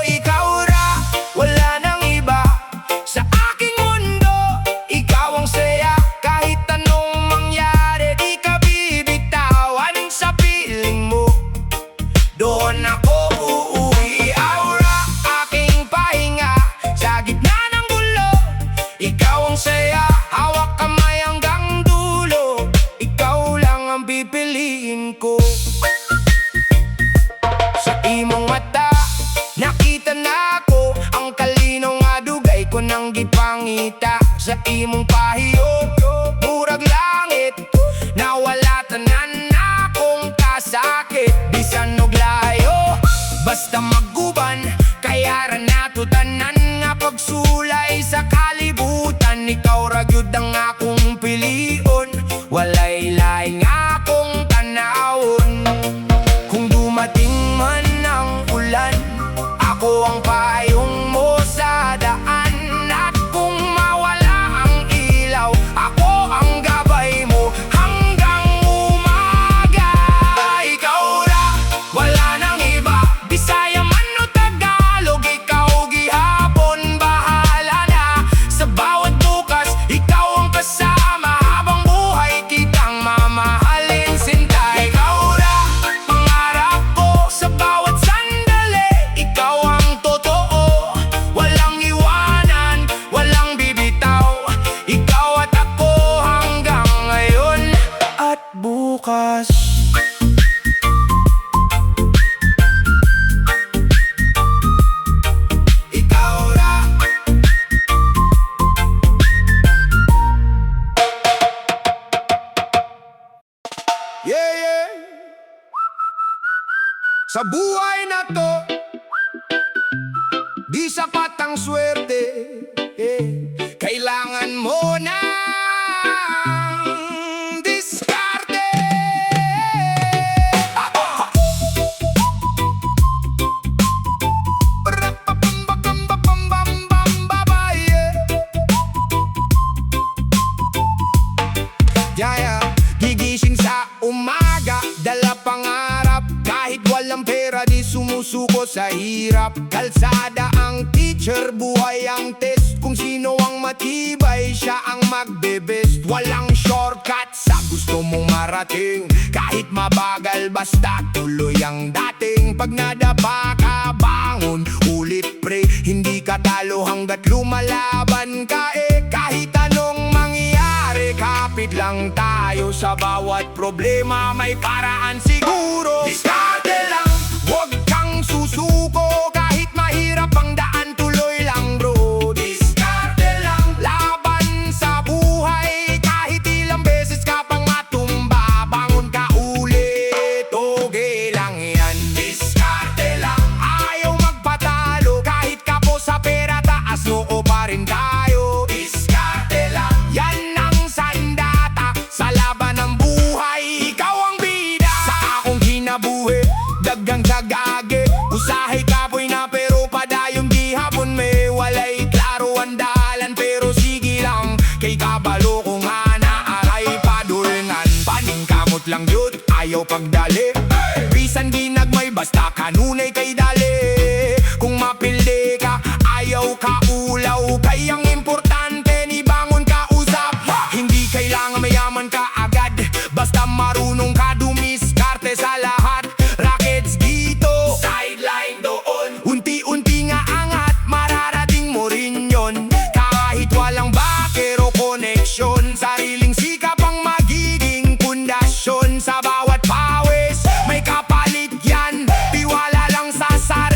S2: Ikaw ra, wala nang iba sa aking mundo. Ikaw ang saya, kahit anong mangyari, di ka bibitawan sa piling mo. Doon ako uuwi, aura, aking pahinga sa gitna ng gulo. Ikaw ang saya, hawak kamay hanggang dulo. Ikaw lang ang pipiliin ko. Sa imong mata, nakita na ko ang kalinaw nga dugay ko nang gipangita. Sa imong pahiyo, murag langit, nawala tanan na akong kasakit. Bisan og layo, basta maguban, kaya ra nato tanan nga pagsulay sa kalibutan. Ikaw ra gyud ang akong pilion, walay lain nga akong tanawon. Kung dumating man ang ulan, ako ang payong mo sa daan. At kung mawala ang ilaw, ako ang gabay mo hanggang umaga. Ikaw ra, wala nang iba, Bisaya man o Tagalog, ikaw gihapon bahala na. Sa bawat bukas, ikaw ang kasama, habang buhay kitang mamahalin sinta. Ikaw ra, pangarap ko sa bawat sandali. Ikaw ang totoo, walang iwanan, walang bibitaw. Ikaw at ako hanggang ngayon at bukas. Ikaw ra, yeah, yeah. Sa buhay na to, di sapat ang swerte, kailangan mo ng diskarte. Yeah, gigising sa umaga, dala pangarap. Kahit walang pera, di sumusuko sa hirap. Kalsada ang teacher, buhay ang test. Kung sino ang matibay, siya ang magbe-best. Walang shortcut sa gusto mong marating. Kahit mabagal, basta tuloy ang dating. Pag nadapa ka, bangon, ulit pre. Hindi ka talo hanggat lumalaban ka kahit anong mangyari, kapit lang tayo. Sa bawat problema may paraan siguro. Diskarte lang, huwag kang susuko. Kahit mahirap ang daan, tuloy lang bro. Diskarte lang, laban sa buhay. Kahit ilang beses ka pang matumba, bangon ka ulit, okay lang yan. Diskarte lang, ayaw magpatalo. Kahit kapo sa pera, taas noo pa rin tayo. Diskarte lang, yan ang sandata sa laban ng buhay. Ikaw ang bida sa akong kinabuhi, dagang kagage. Usahay kapoy na pero padayon di hapon may walay klaro ang dalan. Pero sige lang, kay kabalo ko nga naaray padulngan. Paningkamot lang yun, ayaw pagdali. Bisan di nagmay, basta kanunay kay dali. Kung mapildi ka, ayaw ka ulaw. Kayang importante ni bangon ka usap. Hindi kailangan mayaman ka agad, basta marunong ka dumiskarte sa lahat. Rockets dito, sideline doon. Unti-unti nga angat, mararating mo rin yon. Kahit walang backer o connection, sariling sikap ang magiging pundasyon. Sa bawat pawis, may kapalit yan. Tiwala lang sa sarili.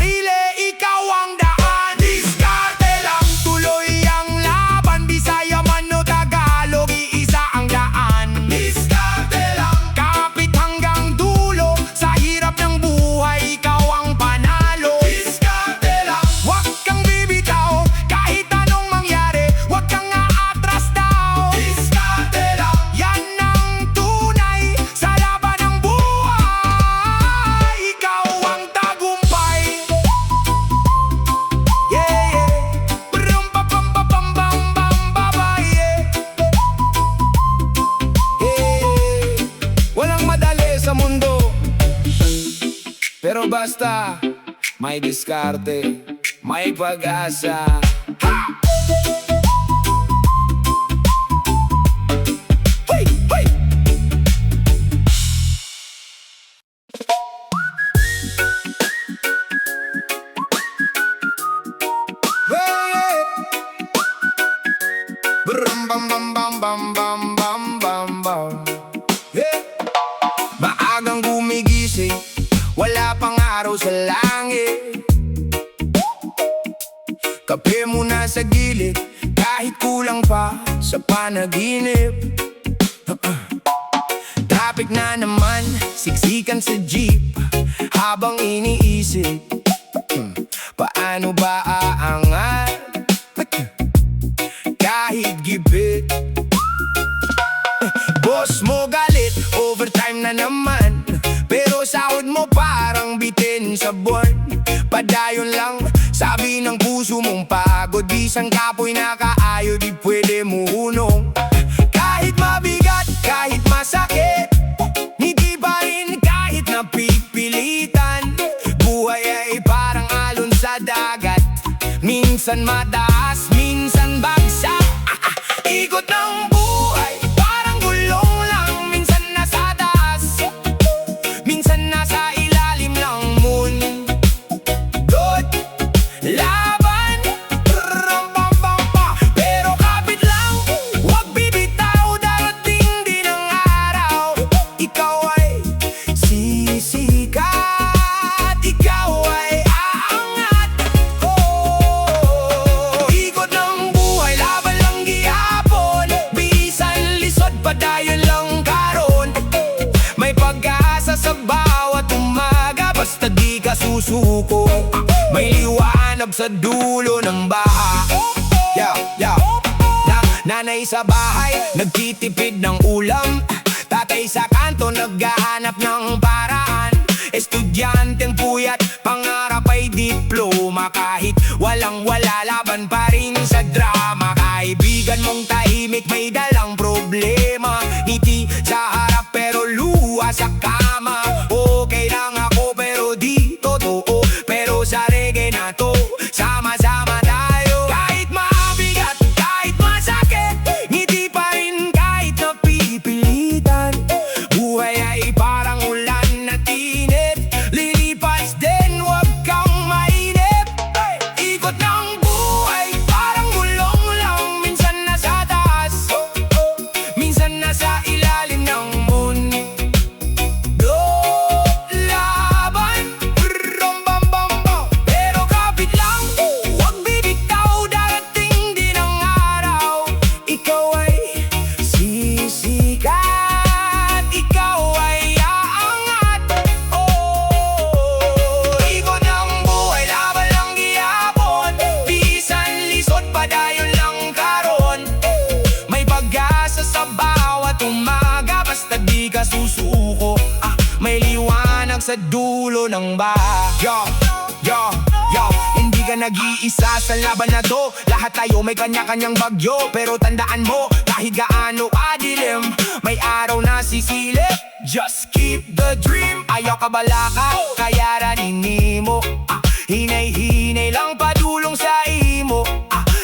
S2: Pero basta may diskarte, may pag-asa. Ha! Hey! Hey! Bam bam bam bam bam bam bam bam. Yeah. Maagang gumigising, wala pang araw sa langit. Kape muna sa gilid, kahit kulang pa sa panaginip. Traffic na naman, siksikan sa jeep. Habang iniisip, paano ba aangat? Kahit gipit. Boss mo galit, overtime na naman. Pero sahod mo parang bitin sa buwan. Padayon lang, sabi ng puso mong pagod. Isang kapoy na kaayo, di pwede mo hunong. Kahit mabigat, kahit masakit, hindi pa rin kahit napipilitan. Buhay ay parang alon sa dagat, minsan mataas, minsan bagsak. Ikot ng buhay, parang gulong lang. Minsan nasa taas, minsan nasa ilalim ng mundo. Laban, pero kapit lang, huwag bibitaw. Darating din ang araw, ikaw ay sisikat, ikaw ay aangat. Ikot ng buhay, laban lang gihapon. Bisan lisod, padayon lang karon. May pag-asa sa bawat umaga, basta di ka susuko. May liwanag sa dulo ng baha. Nanay sa bahay, nagtitipid ng ulam. Tatay sa kanto, naghahanap ng paraan. Estudyanteng puyat, pangarap ay diploma. Kahit walang-wala, laban pa rin sa drama. Kaibigan mong tahimik, may dalang problema. Ngiti sa harap pero luha sa kama. Okay lang ako pero di totoo. Pero sa reggae na to, sama-sama tayo. Kahit mabigat, kahit masakit, ngiti pa rin kahit napipilitan. Buhay ay parang ulan na tinit, lilipas din, huwag kang mainip. Ikot ng buhay, parang gulong lang. Minsan nasa taas, minsan nasa ilalim ng mundo. Laban, pero kapit lang, huwag bibitaw. Darating din ang araw, ikaw ay sisikat, ikaw ay aangat. Ikot ng buhay, laban lang gihapon. Bisan lisod, padayon lang karon. May pag-asa sa bawat umaga, basta di ka susuko. May liwanag sa dulo ng baha. Hindi ka nag-iisa sa laban na to. Lahat tayo may kanya-kanyang bagyo. Pero tandaan mo, kahit gaano kadilim, may araw na sisilip. Just keep the dream. Ayaw ka balaka, kaya ranini mo. Hinay-hinay lang padulong sa imo.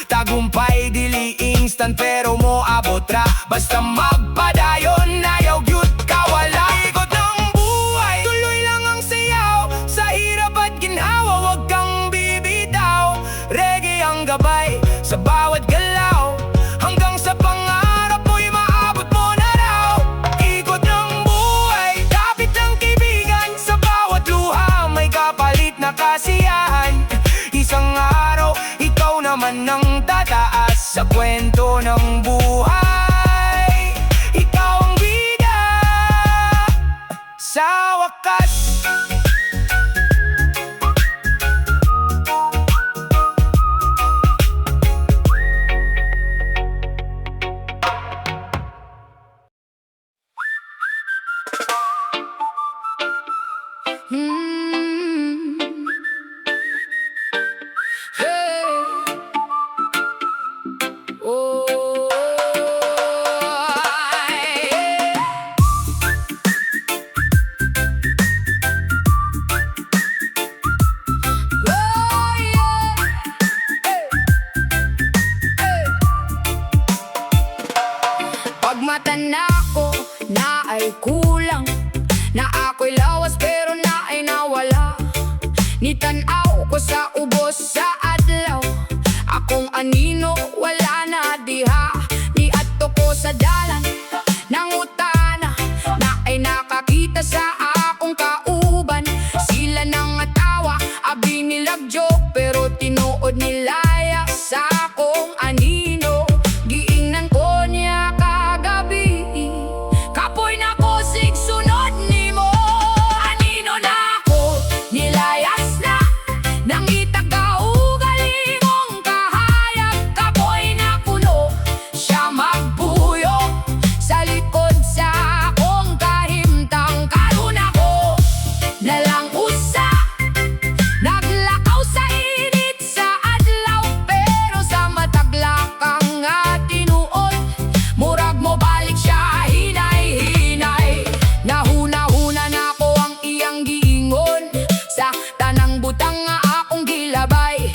S2: Tagumpay dili instant pero mo abot ra. Basta magpadayon, ayaw gyud kawala. Ikot ng buhay, tuloy lang ang sayaw. Sa hirap at ginhawa, wag kang bibitaw. Reggae ang gabay sa bawat galaw. Hanggang sa pangarap mo'y maabot mo na raw. Ikot ng buhay, kapit ng kaibigan. Sa bawat luha may kapalit na kasiyahan. Isang araw, ikaw naman ang tataas sa kwento ng buhay. Ikaw ang bida sa wakas.
S1: anino, wala na diha. Ni ato ko sa dalan, nangutana, na ay nakakita sa akong kauban. Sila nang atawa, abi nilag joke, pero tinuod nilaya sa akong anino. Giingnan ko niya kagabi, kapoy na ko sig sunod nimo. Anino na ako, nilayas na, nang itagaugalingong kahayag. Kapoy na kuno, siya magbuyo sa likod sa akong kahimtang. Karon ako nalang usa, naglakaw sa init sa adlaw, pero sa mataglakang nga tinuod, murag mo balik siya hinay-hinay. Nahuna-huna na ko ang iyang giingon, sa tanang butang nga akong gilabay.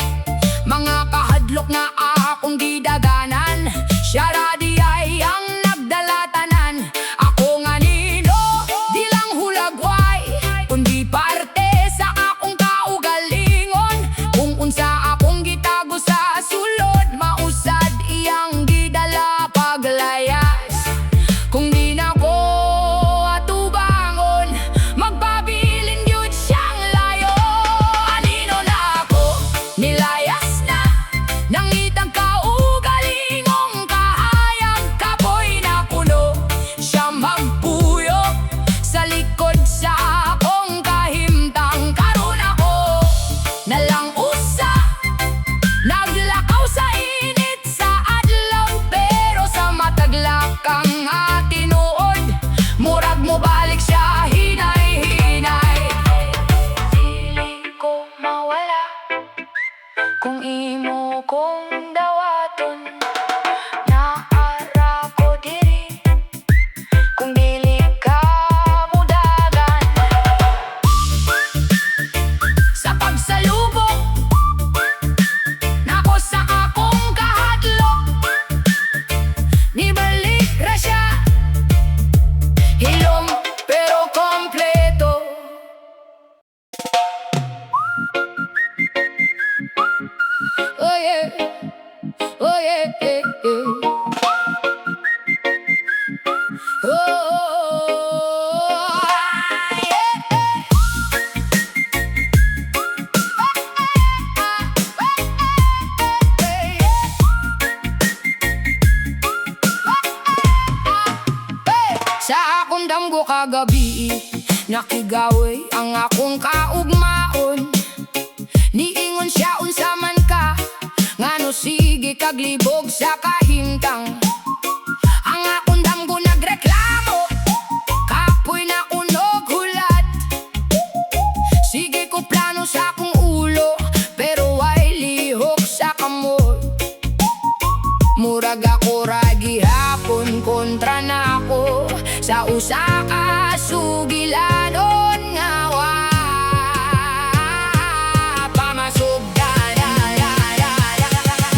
S1: Mga kahadlok nga akong gidaganan, siya radi ay ang nagdalatanan. Ako nga nino, di lang hulagway, kundi parte sa akong kaugalingon. Kung unsa akong gitago sa sulod, mausad iyang gidala paglayas. Kung di na ko atubangon, magpabilin yun siyang layo. Anino na ako, nilayas na, nang itang kaugalingong kahayag. Kapoy na puno, siya magpuyo sa likod sa akong kahimtang. Karon ako nalang usa, naglakaw sa init sa adlaw, pero sa mataglakang nga tinuod, murag mo balik siya hinay-hinay. Dili ko mawala kung imo kong dawaton, naara ko diri kung dili ka mudagan. Sa pagsalubok nako sa akong kahadlok, nibalik ra siya, hilom pero kompleto. Oh yeah, oh yeah, yeah, yeah. Oh, yeah, sa akong damgo kagabi, nakigaway ang akong kaugmaon. Niingon siya unsa man ka, ngano sige kaglibog sa kahimtang. Ang akong damgo nagreklamo, kapoy na unog hulat. Sige ko plano sa akong ulo, pero ay lihok sa kamot. Murag ako ragi hapon, kontra na ako sa usa ka sugilanon nga wa pamasugdan.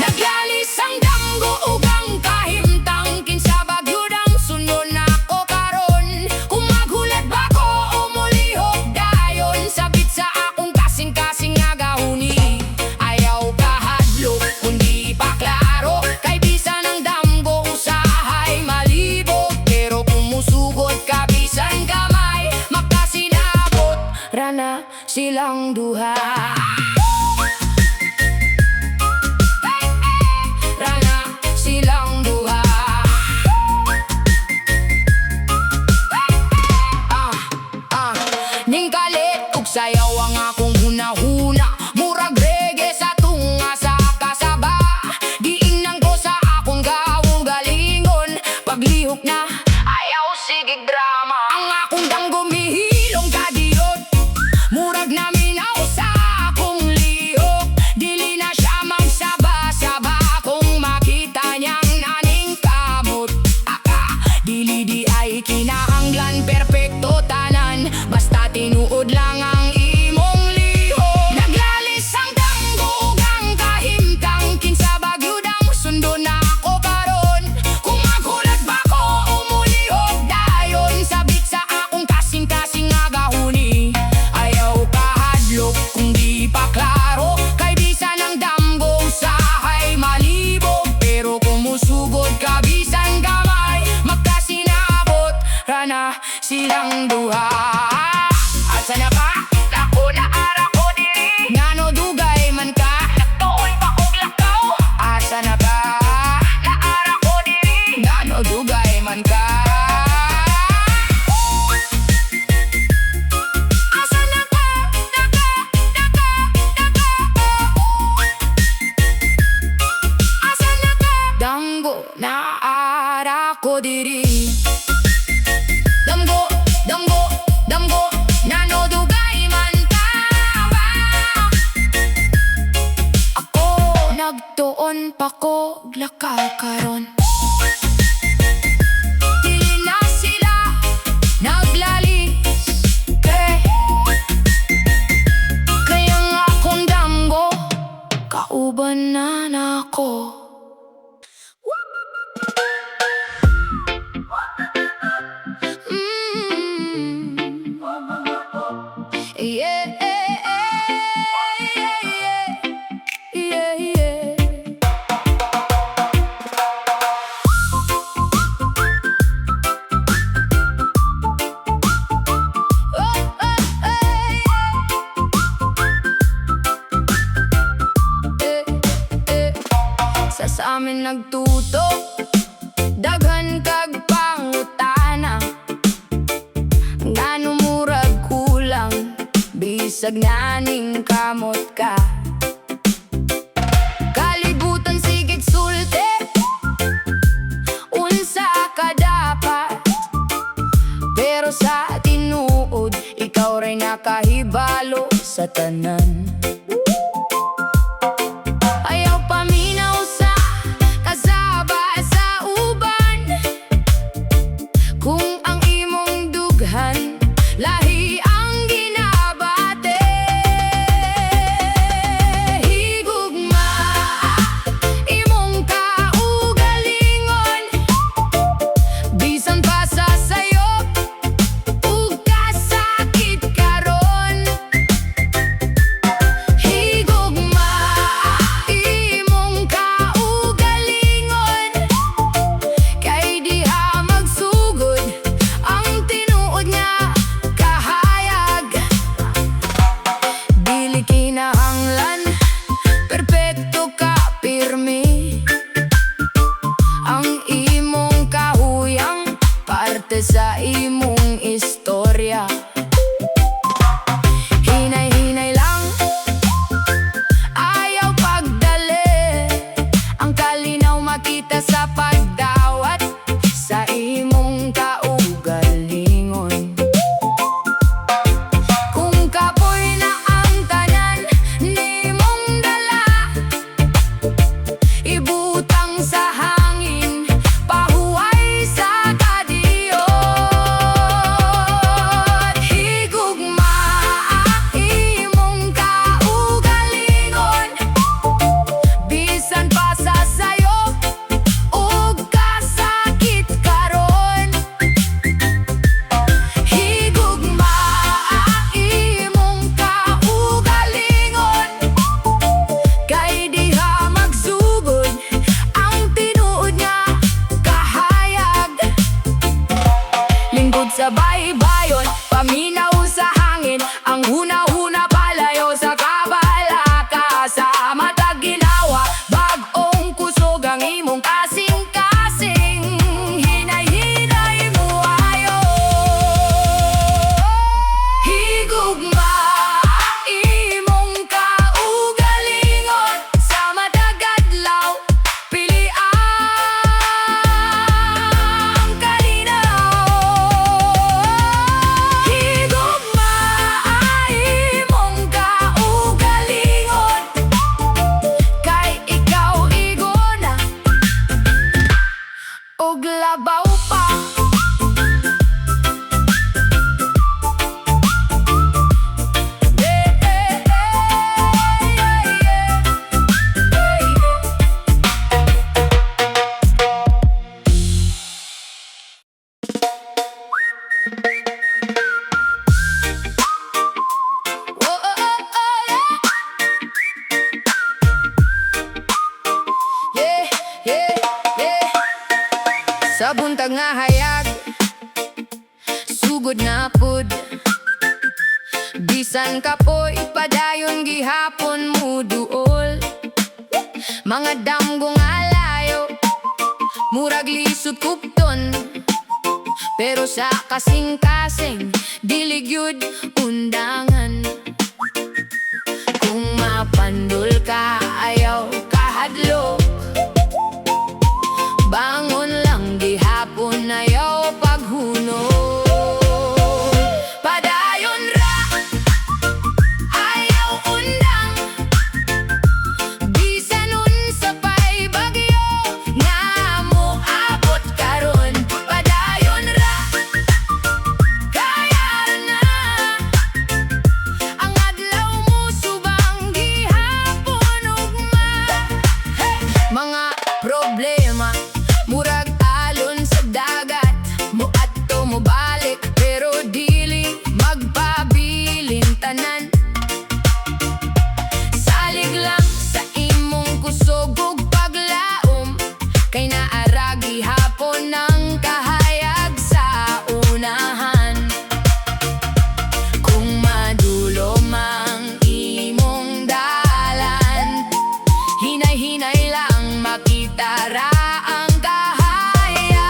S1: Naglalis ang damgo ug ang kahimtang, kinsa bagyod ang sunod na ko karon. Kung maghulat ba ko o mulihok dayon, sabit sa akong kasing-kasing nga gahuni. Ayaw kahadlok kundi pa klaro, kay bisan ang damgo usahay malibog, pero kung musugot ka bisan gamay, makasinabot rana silang duha. Rana silang duha. Ning kalit ug sayaw ang akong hunahuna, murag reggae sa tunga sa kasaba. Giingnan ko sa akong kaugalingon, paglihok na ayaw sige drama. Ang akong damgo mihilong kadiyot, murag na minaw sa akong lihok. Dili na siya magsaba-saba kung makita niyang naning kamot. Dili di ay kinahanglan perpekto tanan, basta tinuod lang ang imong lihok. Naglalis ang damgo ug ang kahimtang, kinsa bagyod ang sundo na ako karon. Kung maghulat ba ko o mulihok dayon, sabit sa akong kasing-kasing nga gahuni. Ayaw kahadlok kung di pa klaro, kay bisan ang damgo usahay mali. ang duha. Asa na ka? Ako na ara ko diri. Ngano dugay man ka? Nagtuon pa kog lakaw. Asa na ka? Na ara ko diri. Ngano dugay man ka? Asa na ka? Asa na ka? Danggo na ara ko diri. Damgo, damgo, damgo, ngano dugay man ka ba? Ako nagtuon pa ko lakaw karon. Dili na sila naglalis, kaya nga akong damgo kauban na nako. Yeah, yeah, yeah. Sa amin nagtuto, daghan kag pangutana, ngano murag kulang, bisag naning kamot ka. Kalibutan sigig sulti, unsa ka dapat, pero sa tinuod, ikaw rin nakahibalo sa tanan. Ayaw paminaw sa kasaba sa uban, kung ang imong dughan lahi ang ginabate. Higugma imong kaugalingon, bisan pa sa sayop ug kasakit karon. Higugma imong kaugalingon, kay diha magsugod ang tinuod nga kahayag. Dili kinahanglan perpekto ka pirmi, ang imong kahuyang parte sa imong istorya. Hinay-hinay lang, ayaw pagdali, ang kalinaw makita sa pagdawat sa imong kaugalingon. Kung kapoy na ang tanan nimong dala, ibutang sa hangin, pahuway sa kadiyot. Higugma imong kaugalingon, bisan pa sa sayop ug kasakit karon. Higugma imong kaugalingon, kay diha magsugod ang tinuod nga kahayag. Lingkod sa baybayon, paminaw sa hangin, ang huna-huna palayo sa kabalaka. Sa matag ginawa, bag-ong kusog ang imong kasing-kasing. Hinay-hinay mo ayo. Higugma imong kaugalingon, sa matag adlaw pili ang kalinaw. Higugma imong kaugalingon, kay ikaw igona ug labaw pa. Sa buntag nga hayag, sugod na San kapoy padayon gihapon mo duol. Mga damgo nga layo, murag lisod kupton. Pero sa kasing-kasing, dili gyud undangan. Kung mapandol ka, ayaw kahadlok. Bangon lang gihapon, ayaw paghunol. Padayon ra, ayaw undang. Bisan unsa pa'y bagyo, nga mo abot karon. Padayon ra, kaya na. Ang adlaw mo subang gihapon ugma. Mga problema murag alon sa dagat, moadto mo balik pero dili magpabilin tanan. Salig lang sa imong kusog ug paglaom, kay naaragi hapon ng kahayag sa unahan. Kung madulom ang imong dalan, hinay-hinay lang makita ra ang kahayag.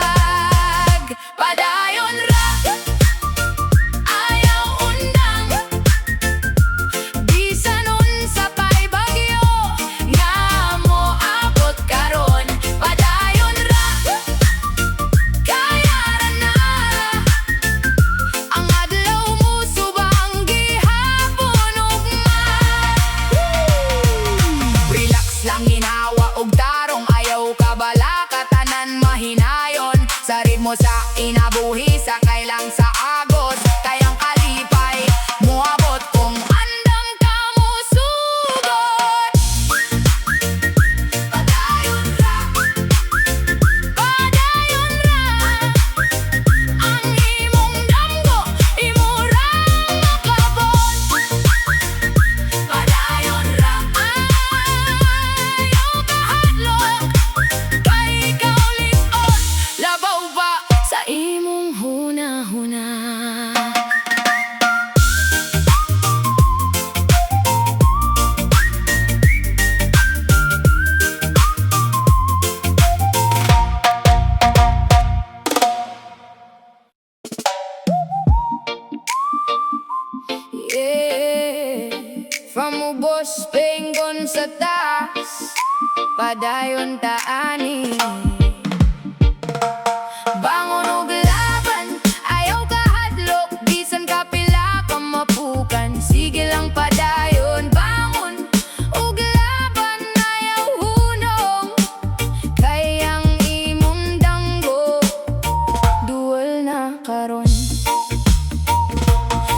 S1: Padayon ra, ayaw undang. Bisan unsa pa'y bagyo, nga mo abot karon. Padayon ra, kaya ra na. Ang adlaw mo subang gihapon ugma. Relax lang hinawa og tarong, ayaw kabala katanan mahinayon. Sa ritmo sa inabuhi, sakay lang sa agos, kayang kalipay muabot kung andam ka mo sugod. Padayon ra, padayon ra. Ang imong damgo, imo ra makabot. Padayon ra, ayaw kahadlok. Kay ikaw lisod, labaw pa sa imong huna-huna. Yeah, from ubos pengon sa taas, padayon taani. Bangon og laban, ayaw kahadlok. Bisan kapila ka mapukan, sige lang padayon. Bangon og laban, ayaw hunong. Kay ang imong danggo, duol na karon.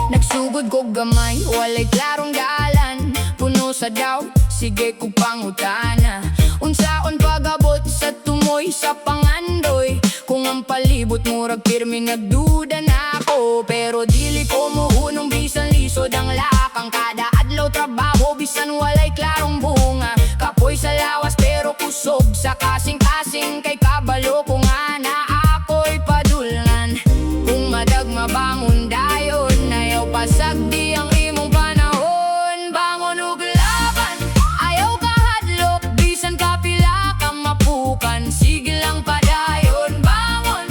S1: Nagsugod ko gamay, walay klarong dalan. Puno sa daw, sige ko pangutana. Unsaon pagabot sa tumoy sa pangandoy. Kung ang palibot murag pirmi nagduda na ako. Pero dili ko muhunong bisan lisod ang lakang. Kada adlaw trabaho bisan walay klarong bunga. Kapoy sa lawas pero kusog sa kasing-kasing. Kay kabalo ko nga na ako'y padulngan. Kung madagma bangon dayon, ayaw pasagdi ang imong panahon. Bangon ug laban, ayaw kahadlok. Bisan kapila ka mapukan, sige lang padayon. Bangon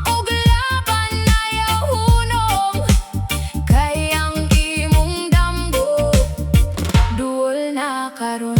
S1: ug laban, ayaw hunong. Kay ang imong damgo, duol na karon.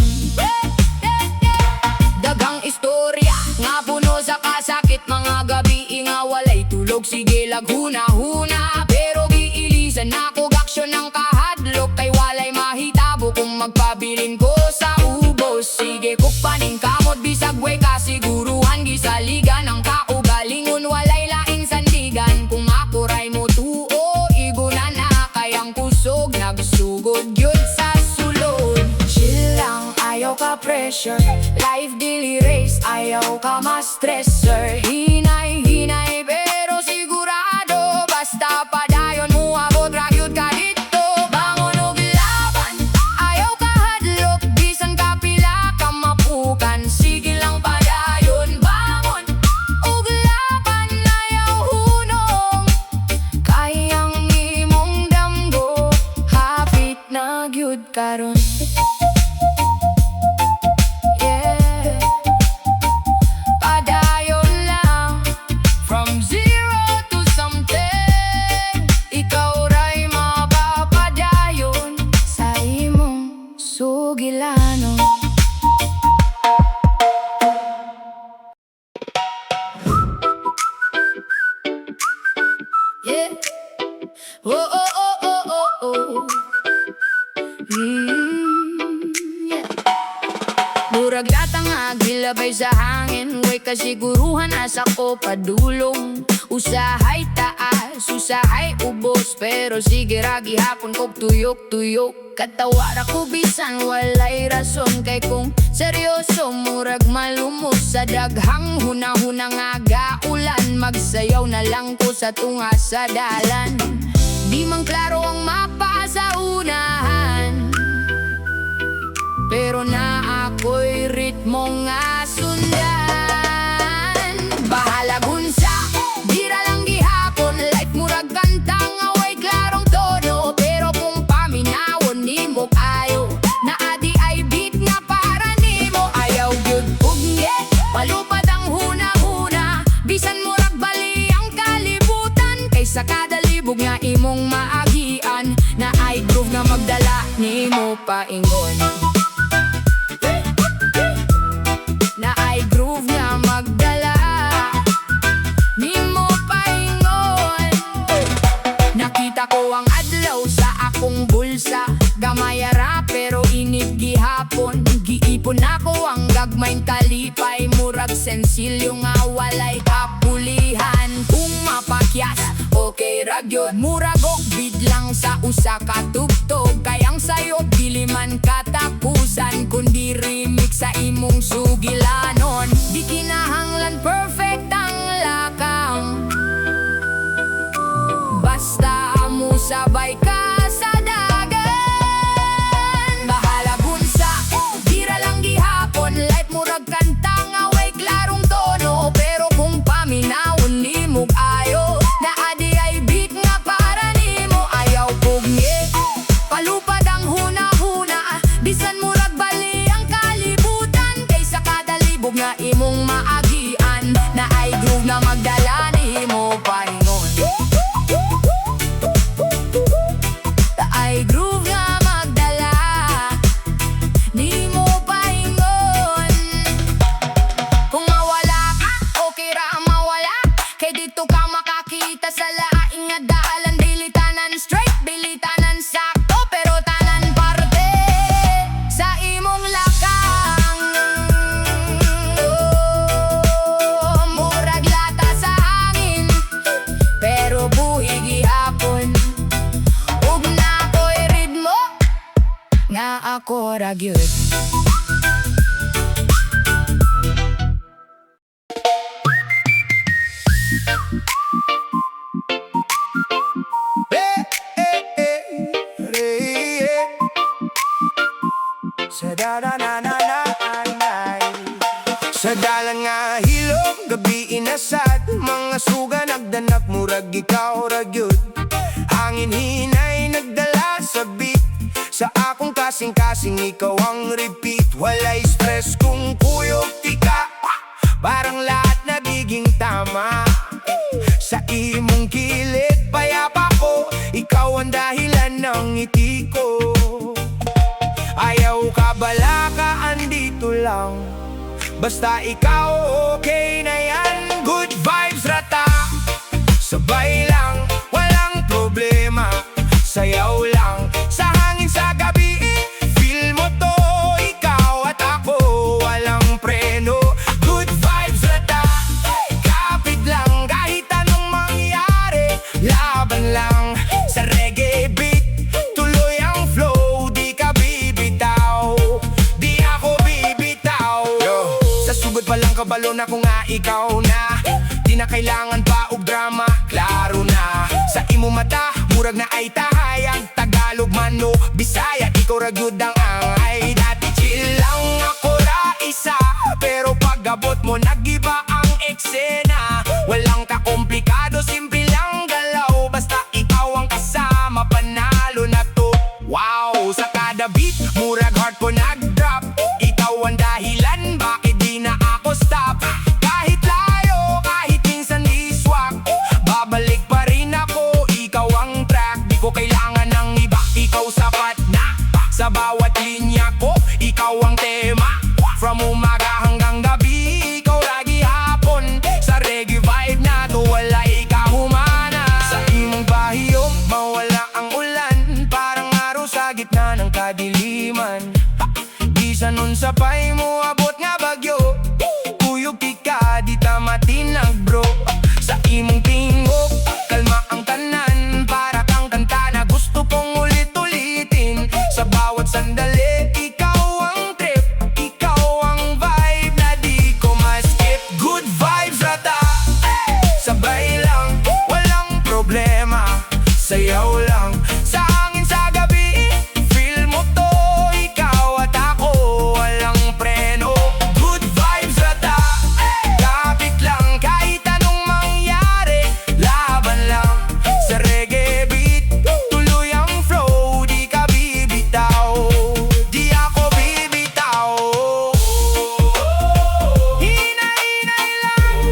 S1: Dagang istorya nga puno sa kasakit. Mga gabi nga walay tulog, sige laghuna-huna. Pero giilisan ako aksyon ng kahadlok. Kay walay mahitabo kung magpabilin ko sa ubos. Sige kupaning kamot bisag way kasiguruhan. Gisaligan ang kaugalingon, walay laing sandigan. Kung ako ray mo tuo, igunan na. Kayang kusog, nagsugod yun sa sulod. Chill lang, ayaw ka pressure. Life dili race, ayaw ka ma-stressor. Hinay-hinay pero sigurado. Basta padayon mo abot ragyod ka dito. Bangon og laban, ayaw kahadlok. Bisan kapila ka mapukan, sige lang padayon. Bangon og laban, ayaw hunong. Kayang imong damgo, happy gyud karon. Yeah, padayon lang from zero to something. Ikaw ray mapapadayon sa imong sugilanon. Yeah. Oh, oh, oh, oh, oh, oh. Yeah. Murag latang agilabay sa hangin. Way kasiguruhan asa ko padulong. Usahay taas, usahay ubos. Pero sige ra gihapon kog tuyok-tuyok. Katawara ko bisan walay rason. Kay kung seryoso murag malumos. Sa daghang hunahuna nga gaulan. Magsayaw na lang ko sa tunga sa dalan. Di man klaro ang mapa sa unahan, pero na ako'y ritmo nga sundan. Bahala gunsa, dira lang gihapon. Life murag kantang away klarong tono. Pero kung paminawon nimo ayo, na adi ay beat nga para nimo. Ayaw gyud ugye, palupad ang huna-huna. Bisan murag bali ang kalibutan. Kaysa kada libog nga imong maagian, na ay groove nga magdala nimo paingon. Na ay groove nga magdala nimo paingon. Nakita ko ang adlaw sa akong bulsa. Gamayara pero init gihapon. Giipon ako ang gagmayng kalipay. Murag sensilyo nga walay kapulihan. Kung mapakyas, okay ra gyud. Murag og bidlang sa usa ka tugtog. Kayang sayo dili man katapusan, kundi remix sa imong sugilanon. Di kinahanglan perfect ang lakang, basta mo sabay ka sa dagan. Bahala gunsa, dira lang gihapon. Light murag kantang away klarong tono. Pero kung paminawon nimo ayo, na adi ay beat nga para nimo. Ayaw pugngi, palupad ang huna-huna. Bisan murag bali ang kalibutan. Kaysa kada libog nga imong maagian, na ay groove na magdala nimo paingon. Na ay groove nga magdala nimo paingon. Kung mawala ka, okay ra mawala. Kay dito ka makakita sa laing nga dalan. Dili tanan straight, dili tanan sakto, pero tanan parte sa imong lakang. Oh, murag lata sa hangin, pero buhi gihapon. Ug na ko'y ritmo nga ako ra gyud.
S2: Sa dalang nga hilom, gabi inasad. Mga suga nagdanap, murag ikaw ragyod. Hangin hinay nagdala sa beat. Sa akong kasing-kasing ikaw ang repeat. Walay stress kung kuyog tika, parang lahat nagiging tama. Sa imong kilid, payapa ko. Ikaw ang dahilan ng ngiti ko. Ayaw ka bala ka, andito lang. Basta ikaw okay na yan. Good vibes rata, sabay lang, walang problema. Sayaw lang sa hangin sa gabi. Feel mo to, ikaw at ako, walang preno. Good vibes rata, kapit lang kahit anong mangyari. Laban lang sa reggae beat, tuloy ang flow, di ka bibitaw. Di ako bibitaw. Yo, sa sugod pa lang kabalo na kung nga ikaw na. Di na kailangan pa og drama, klaro na. Sa imo mata, murag na ay tahayag. Tagalog man o Bisaya, ikaw ra gyud ang angay. Dati chill lang ako ra isa, pero pag-abot mo nag-iba ang eksena. Walang kakomplikado, simple lang galaw. Basta ikaw ang kasama, panalo na to. Wow, sa Sa bawat linya ko, ikaw ang tema. From umaga hanggang gabi, ikaw lagi hapon. Sa reggae vibe na to, wala ikahumana. Sa imong bahiyom, mawala ang ulan. Parang araw sa gitna ng kadiliman. Bisa nun sa pay mo, abot nga bagyo. Kuyog tika, di tamatinag bro. Sa imong tingog, kalma ang tanan. Para kang kanta na gusto kong ulit-ulitin. Sa bawat sandali, ikaw ang trip. Ikaw ang vibe na di ko ma-skip. Good vibes rata, sabay lang, walang problema. Sayaw lang, sa hangin sa gabi. Feel mo to, ikaw at ako, walang preno. Good vibes rata, kapit lang kahit anong mangyari. Laban lang sa reggae beat, tuloy ang flow, di ka bibitaw. Di ako bibitaw. Hinay-hinay lang,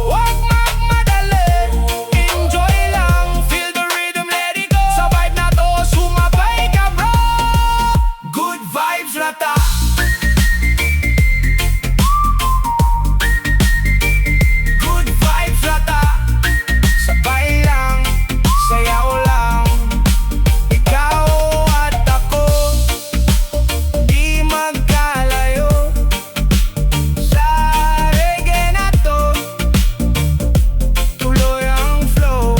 S2: wag magmadali. Enjoy lang, feel the rhythm, let it go. Sa vibe na to, sumabay ka bro. Good vibes rata. Good vibes rata, sabay lang, sayaw lang. Ikaw at ako, di magkalayo. Sa reggae na to, tuloy ang flow.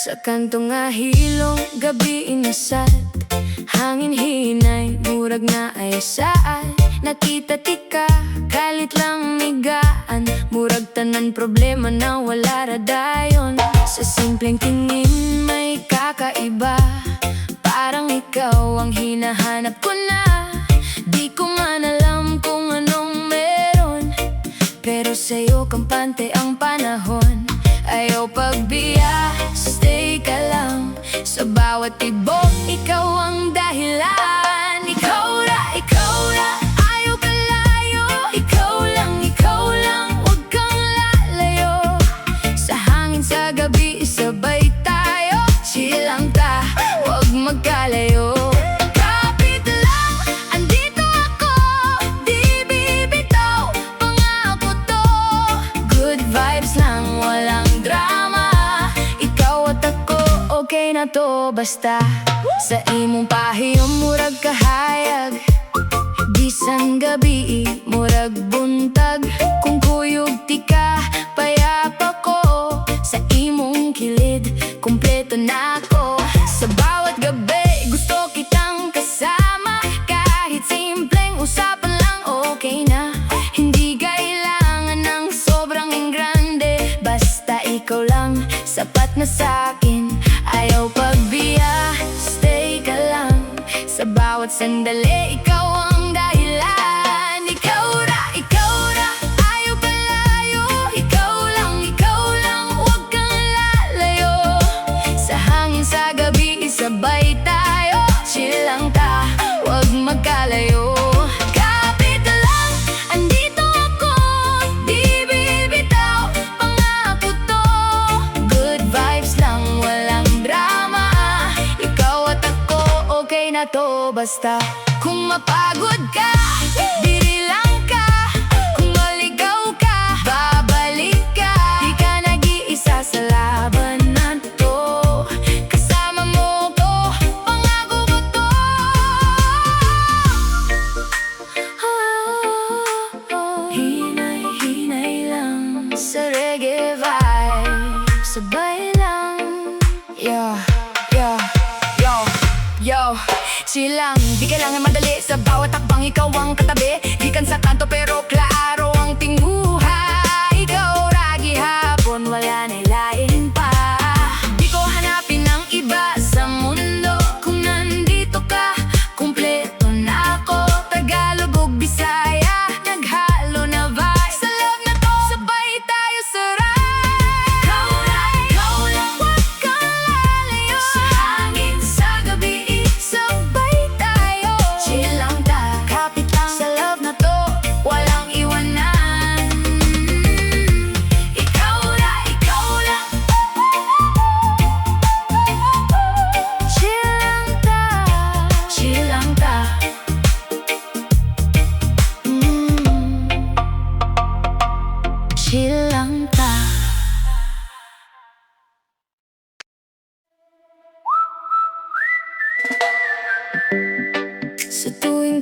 S1: Sa kanto nga hilong, gabi inasat. Hangin hinay, murag na ay saan. Nakita tika, kalit lang nigaan. Murag tanan problema na wala radayon. Sa simpleng tingin may kakaiba. Parang ikaw ang hinahanap ko na. Di ko man alam kung anong meron, pero sa'yo kampante ang panahon. Ayaw pagbiya, stay ka lang. Sa bawat tibok, ikaw ang dahilan. Ikaw ra, ayaw ka layo. Ikaw lang, huwag kang lalayo. Sa hangin sa gabi, sabay tayo. Chill lang ta, huwag magkalayo. Kapit lang, andito ako, di bibitaw. Pangako to, good vibes lang, walang drama. Ikaw at ako, okay na to basta. Sa imong pahiyom, murag kahayag. Bisan gabi, murag buntag. Kung kuyog tika, payapa ko. Sa imong kilid, kumpleto na ako. Sa bawat gabi, gusto kitang kasama. Kahit simpleng usapan lang, okay na. Hindi kailangan ng sobrang grande. Basta ikaw lang, sapat na sa'kin. Ayaw pagbiya, stay ka lang. Sa bawat sandali, ikaw ang dahilan. Ikaw ra, ayaw ka layo. Ikaw lang, huwag kang lalayo. Sa hangin sa gabi, sabay tayo. Chill lang ta, huwag magkalayo. Kapit lang, andito ako, di bibitaw. Pangako to, good vibes lang, walang drama. Ikaw at ako, okay na to basta. Kung mapagod ka, diri lang ka. Kung maligaw ka, babalik ka. Di ka nag-iisa sa laban na to. Kasama mo ko, pangako ko to. Hinay-hinay lang sa reggae vibe. Sabay lang, yo. Chill lang, di kailangan madali. Sa bawat takbang ikaw ang katabi. Gikan sa kanto pero klaro ang tinguha. Ikaw ragi hapon, wala na lain pa. Di ko hanapin ng iba sa mundo. Kung nandito ka, kumpleto na ako. Tagalog o Bisaya, naghalo na vibe. Sa love na to, sabay tayo sa ride. Ikaw lang,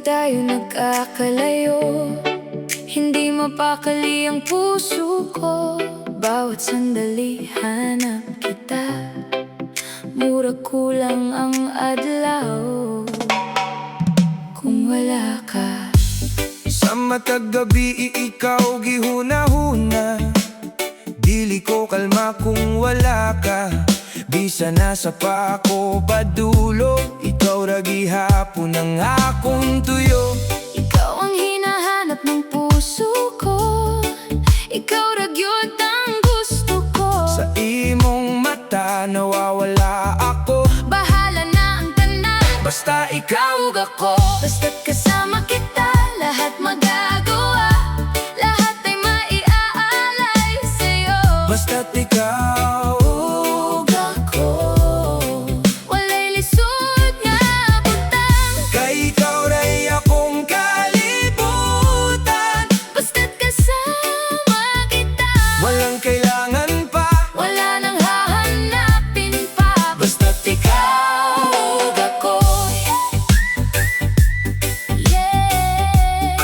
S1: tayo nagkakalayo, hindi mapakali ang puso ko. Bawat sandali hanap kita, murag kulang ang adlaw kung wala ka.
S2: Sa matag gabi ikaw gihuna-huna, dili ko kalma kung wala ka. Bisa nasa pa ako padulo, ikaw ra gihapon ang akong tuyo.
S1: Ikaw ang hinahanap ng puso ko, ikaw ra gyud ang gusto ko.
S2: Sa imong mata nawawala ako,
S1: Bahala na ang tanan,
S2: basta ikaw ug ako.
S1: basta't kasama kita, lahat magagawa, lahat ay maiaalay sa'yo.
S2: Basta't ikaw ug ako,
S1: Walay lisod nga butang,
S2: kay ikaw ra'y akong kalibutan.
S1: basta't kasama kita,
S2: Walang kailangan pa,
S1: wala nang hahanapin pa.
S2: basta't ikaw ug ako.
S1: Yeah,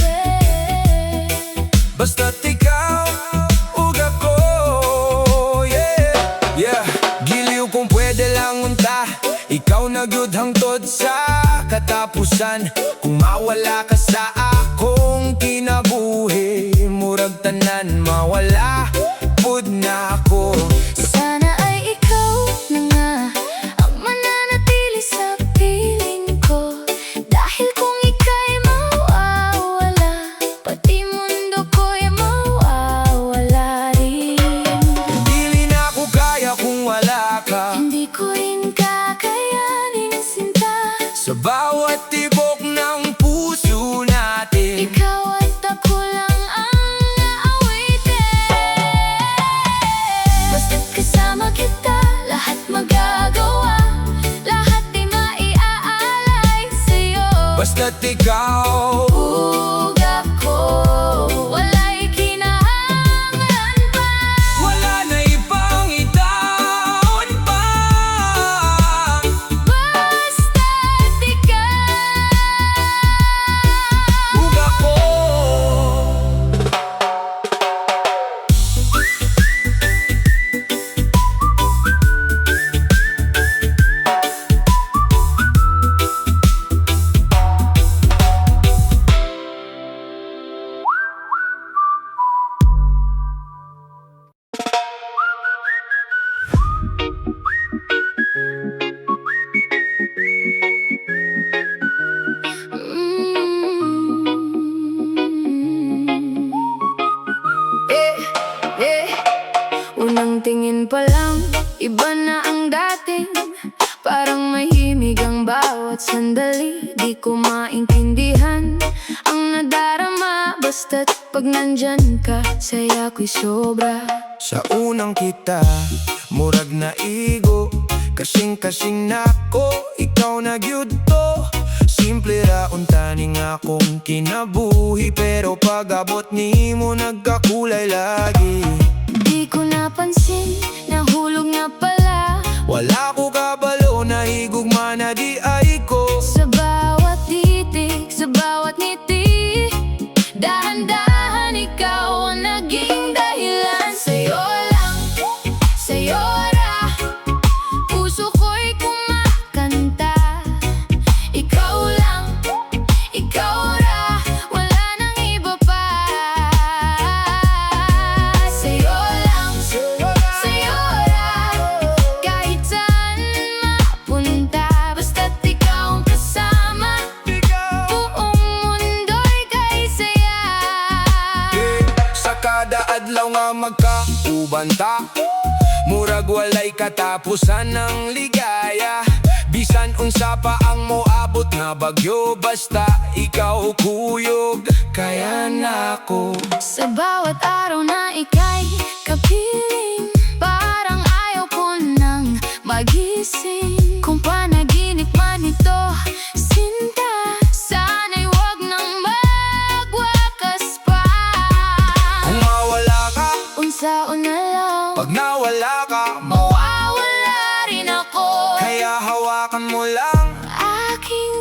S1: yeah.
S2: Basta't ikaw ug ako, yeah, yeah. Giliw kung pwede lang unta, ikaw na gyud hangtod sa katapusan. Kung mawala ka sa akong kinabuhi, murag tanan mawala pud na ako.
S1: Sana ay ikaw na nga ang mananatili sa piling ko, dahil kung ika'y mawawala, pati mundo ko'y mawawala rin.
S2: Dili na ako kaya kung wala ka,
S1: Hindi ko rin kakayanin sinta,
S2: sa bawat tibok ng puso natin.
S1: ikaw at ako lang ang aawitin. Basta't kasama kita, lahat magagawa, lahat ay maiaalay sa'yo.
S2: Basta't ikaw
S1: Ug ako, wala'y kinahanglan pa,
S2: wala na ibang itaon pa.
S1: basta't ikaw.
S2: Ug ako,
S1: Unang tingin pa lang, iba na ang dating, parang mahimig ang bawat sandali. Di ko maintindihan ang nadarama, basta't pag nandyan ka, saya ko'y sobra.
S2: sa unang kita, murag na igo, kasing-kasing nako, ikaw na gyud to. Simple ra untaning akong kinabuhi, pero pag-abot nimo nagkakulay lagi.
S1: Di ko napansin, nahulog nga pala
S2: Wala ko kabalo, nahigugma na di ay ko.
S1: sa bawat titik, sa bawat ngiti. Dahan-dahan ikaw ang naging dahilan. Sa'yo lang, sa'yo ra, puso ko'y kumakanta. Ikaw lang, ikaw ra, wala nang iba pa. Sa'yo lang, sa'yo ra, kahit saan mapunta, basta't ikaw ang kasama, buong mundo'y kay saya.
S2: Sa kada adlaw nga magkaubanta, murag walay katapusan ng ligaya. Bisan unsa pa ang moabot nga bagyo, basta ikaw kuyog, kaya na ako.
S1: Sa bawat araw na ika'y kapiling, parang ayaw ko nang magising. Kung panaginip man ito, sinta, sana'y wag nang magwakas pa.
S2: Kung mawala ka,
S1: Unsaon na lang,
S2: pag nawala ka,
S1: mawawala rin ako.
S2: kaya hawakan mo lang
S1: Aking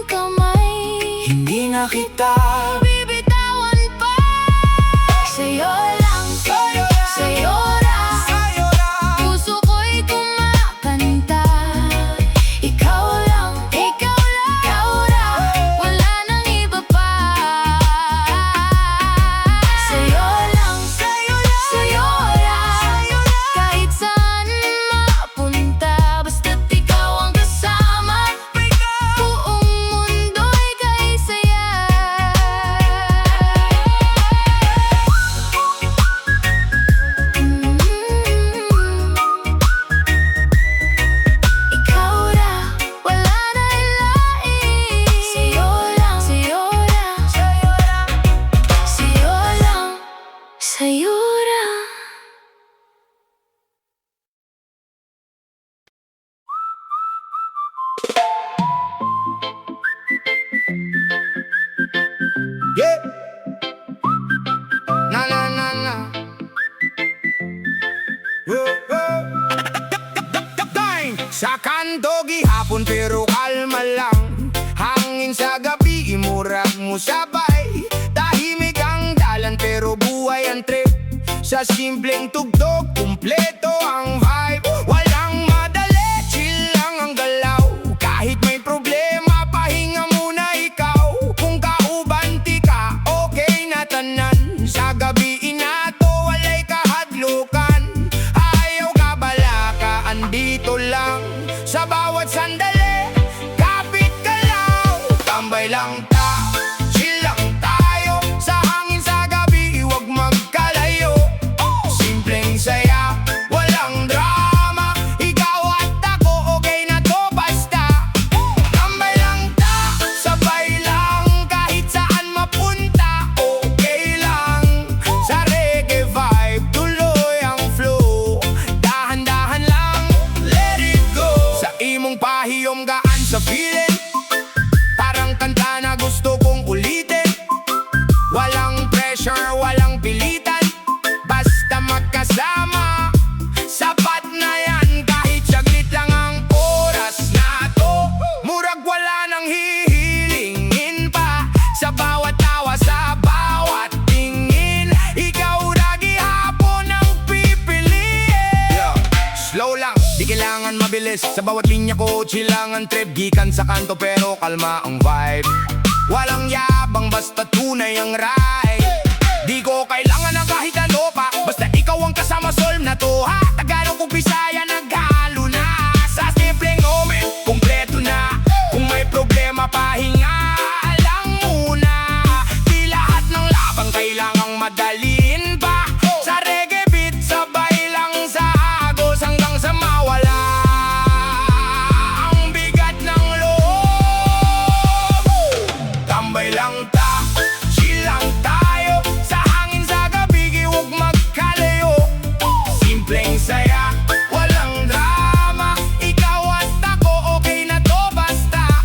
S2: Sa kanto gihapon pero kalma lang. Hangin sa gabi imurag mo sabay. Tahimik ang dalan pero buhay ang trip. Sa simpleng tugtog kumpleto ang vibe. Walang madali, chill lang ang galaw. Kahit may problema pahinga muna ikaw. Kung kaubanti ka okay na tanan. Sa gabi inato walay kahadlukan. Ayaw ka bala ka andito lang. Sa bawat sandali, kapit ka lang. Tambay lang ta, chill lang tayo. Sa hangin sa gabi, huwag magkalayo. Simpleng saya, walang drama. Ikaw at ako, okay na to basta. Tambay lang ta, sabay lang. Kahit saan mapunta, okay lang. Sa reggae vibe, tuloy ang flow. Dahan-dahan lang, let it go. Sa imong pahiyom gaan sa feeling. Parang kanta na gusto kong ulitin. Walang pressure, walang pilitan. Basta magkasama, sapat na yan. Kahit saglit lang ang oras na to. Murag wala nang hihilingin pa. Sa bawat tawa, sa bawat tingin. Ikaw na gihapon ang pipiliin. Slow lang, di kailangan mabilis. Sa bawat linya ko, chill lang ang trip. Gikan sa kanto pero kalma ang vibe. Walang yabang, basta tunay ang ride. Di ko kailangan ng kahit ano pa. Basta ikaw ang kasama, solve na to ha. Tagalog kung Bisaya, naghalo na. Sa simpleng moment, kumpleto na. Kung may problema, pahinga lang muna. Di lahat ng labang kailangang madaliin pa. Sa reggae beat, sabay lang sa agos hanggang sa mawala ang bigat ng loob. Tambay lang ta, chill lang tayo. Sa hangin sa gabi, huwag magkalayo. Simpleng saya, walang drama. Ikaw at ako, okay na to basta.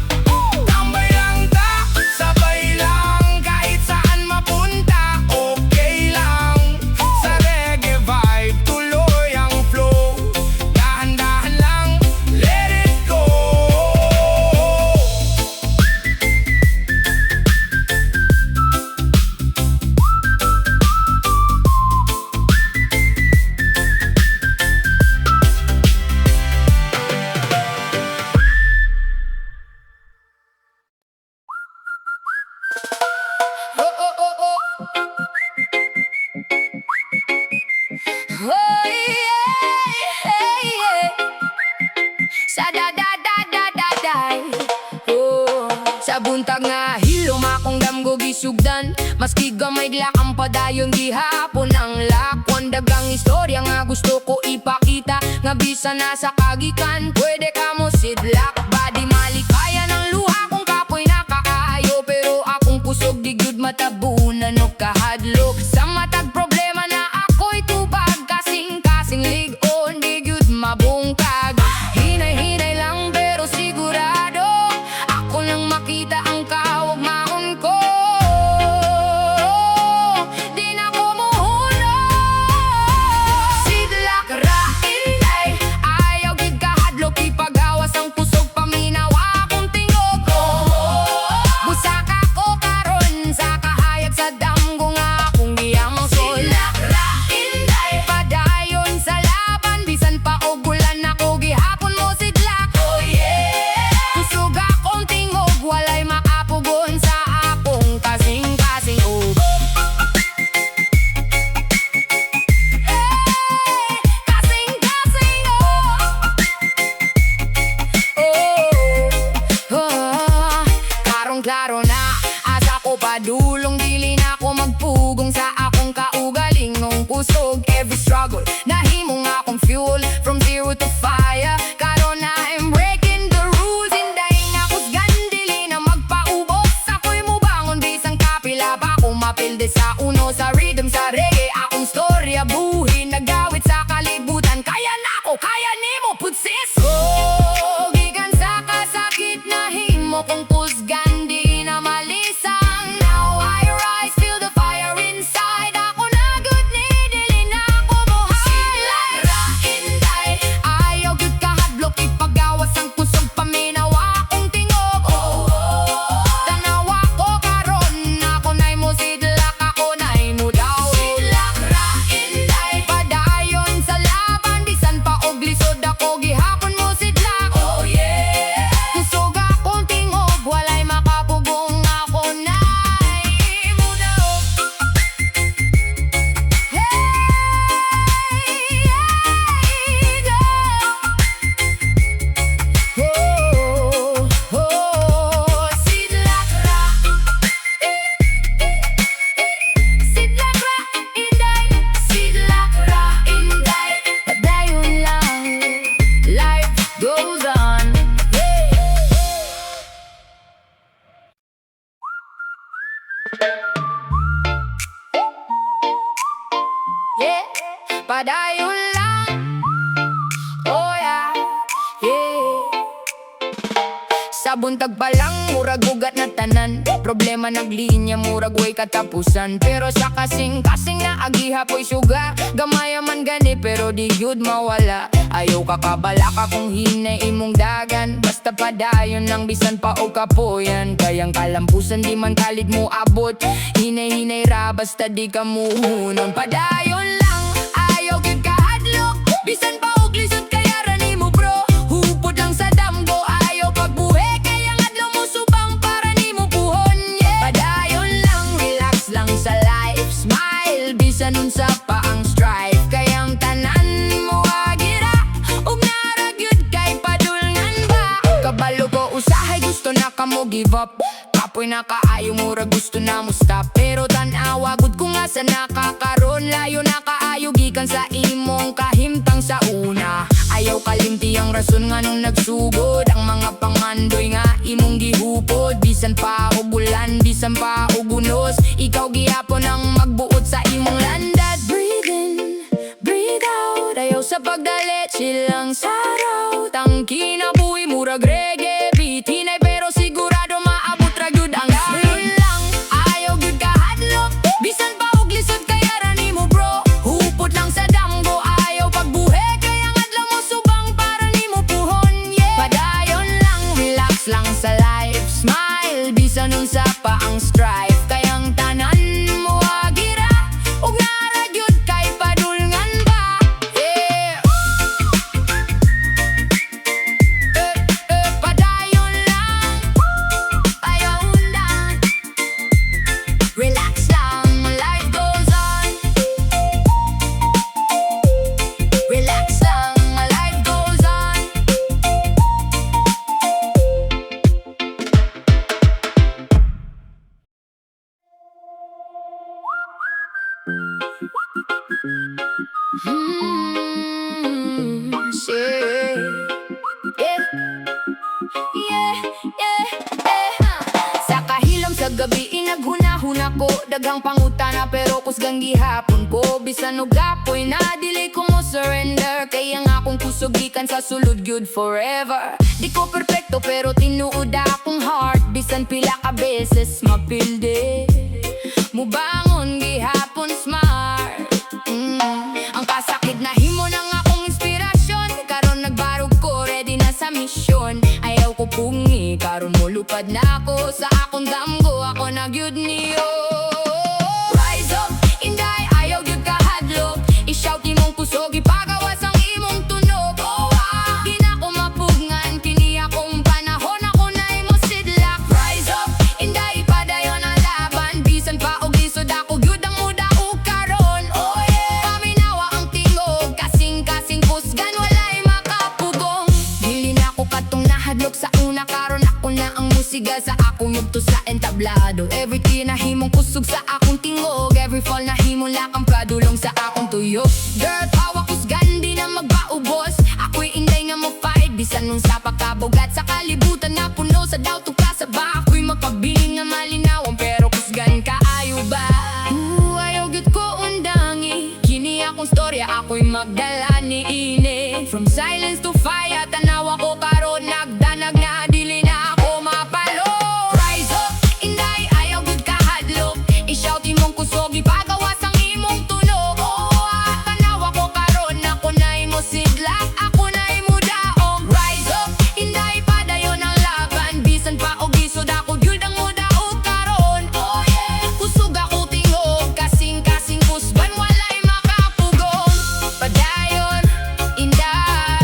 S2: Tambay lang ta, sabay lang. Kahit saan mapunta, okay lang. Sa reggae vibe, tuloy ang flow. Dahan-dahan lang, let it go.
S1: Oh, oh, oh, oh. Oh, yeah, yeah. Sa da-da-da-da-da-day. Oh, sa buntag nga hilom akong damgo gisugdan. Maski gamay lakang padayon gihapon ang lakon. Dagang istorya nga gusto ko ipakita. Nga bisa na sa kagikan, pwede ka mo sidlak. Badi malikaya ng luha kung kapoy nakaayo. Pero akong kusog di gyud matabunan o kahadlok. Sa matag problema na ako'y tubag. Kasing-kasing ligon di gyud mabungkag. Hinay-hinay lang pero sigurado. Ako nang makita ang kaugmaon ko. Di na ko muhunod. Sidlak ra inay. Ayaw gid kahadlok ipagawas ang kusog pa padayon lang. Oh yeah, yeah. Sa buntag pa lang, murag ugat na tanan. Problema naglinya, murag way katapusan. Pero sa kasing-kasing na agiha po'y suga. Gamaya man gani, pero di gyud mawala. Ayaw kakabala ka kung hinay imong dagan. Basta padayon lang, bisan pa o kapoyan. Kayang kalampusan, di man kalid mo abot. Hinay-hinay ra, basta di ka muhunon. Padayon lang, ayaw gyud kahadlok. Bisan pa og lisod, kaya rani mo bro. Hupod lang sa damgo, ayaw pagbuhe. Kaya ngadlaw mo subang para ni mo puhon, yeah. Padayon lang, relax lang sa life. Smile, bisan unsa pa ang strife. Kayang tanan mo agira, ug naragyud kay padulngan ba. Kabalo ko usahay, gusto na ka mo give up. Kapoy na kaayo mura, gusto na mo stop. Pero tan-awa gud ko nga sa nakakaron. Layo na kaayo gikan sa imong kahimtang sa una. Ayaw kalimti ang rason nga nung nagsugod. Ang mga pangandoy nga imong gihupod. Bisan pa og bulan, bisan pa og unos. Ikaw gihapon ang magbuot sa imong landas. Breathe in, breathe out. Ayaw sa pagdalit, chill lang sa raw. Tangki na buhay, murag reggae beat. Hinay pero sigurado maabot ra gyud ang dayon lang. Ayaw gyud kahadlok, bisan pa og lisod kaya rani mo bro. Hupot lang sa damgo, ayaw pagbuhe. Kaya ngadlaw mo subang para ni mo puhon, yeah. Padayon lang, relax lang sa life. Smile, bisan unsa pa ang strife. Kayang tanan mo agira, ug naragyud kay padulngan ba, yeah. Padayon lang, ayaw lang. Relax lang, life goes on. Relax lang, life goes on. Shit. Yeah. Yeah, yeah, yeah. Sa kahilom sa gabi inaghunahuna ko. Daghang pangutana pero kusgang gihapon ko. Bisan og gapoy na dili ko mo surrender. Kaya nga akong kusugikan sa sulod gyud forever. Di ko perfecto pero tinuod akong heart. Bisan pila ka beses mapilde. Mubangon gihapon smart. Ang kasakit na himo ng akong inspirasyon. Karon nagbarog ko, ready na sa misyon. Ayaw ko pungi, karon mo lupad na ako. Sa akong damgo, ako na gyud niyo. Rise up, inday, ayaw gyud kahadlok. I-shout imong kusog, ipagawas ang imong tunog. Oh ah, di na ko mapugngan, kini akong panahon. Ako na imo sidlak. Rise up, inday, padayon ang laban. Bisan pa og lisod, ako gyud ang muda ug karon. Oh yeah, paminawa ang tingog. Kasing-kasing kusgan, walay makapugong. Dili na ko katong nahadlok sa una. Karon ako na ang musiga sa akong yugto sa entablado. Every key na himong kusog sa akong tingog. Every fall na himong lakang padulong sa akong tuyok. Girl, hawak kusgan, di na magpaubos. Ako'y inday nga mo fight. Bisan nun sa pagkabugat sa kalibutan na puno sa daw tukla sa ba. Ako'y magpabiling nga malinawan pero kusgan kaayo ba. Ayaw gyud ko undangi. Kini akong storya, ako'y magdala ni ini. From silence to fire, tanawa ko karon nagdanag na dili na ako mapalo. Rise up, inday, ayaw gyud kahadlok. I-shout imong kusog, ipagawas ang imong tunog. Oh, tanawa ko karon ako na imo sidlak, ako na imo daog. Rise up, inday, padayon ang laban. Bisan pa og isod, ako gyud ang muda ug karon. Oh yeah, kusog ako tingog. Kasing-kasing kusban, walay makapugong. Padayon, inday.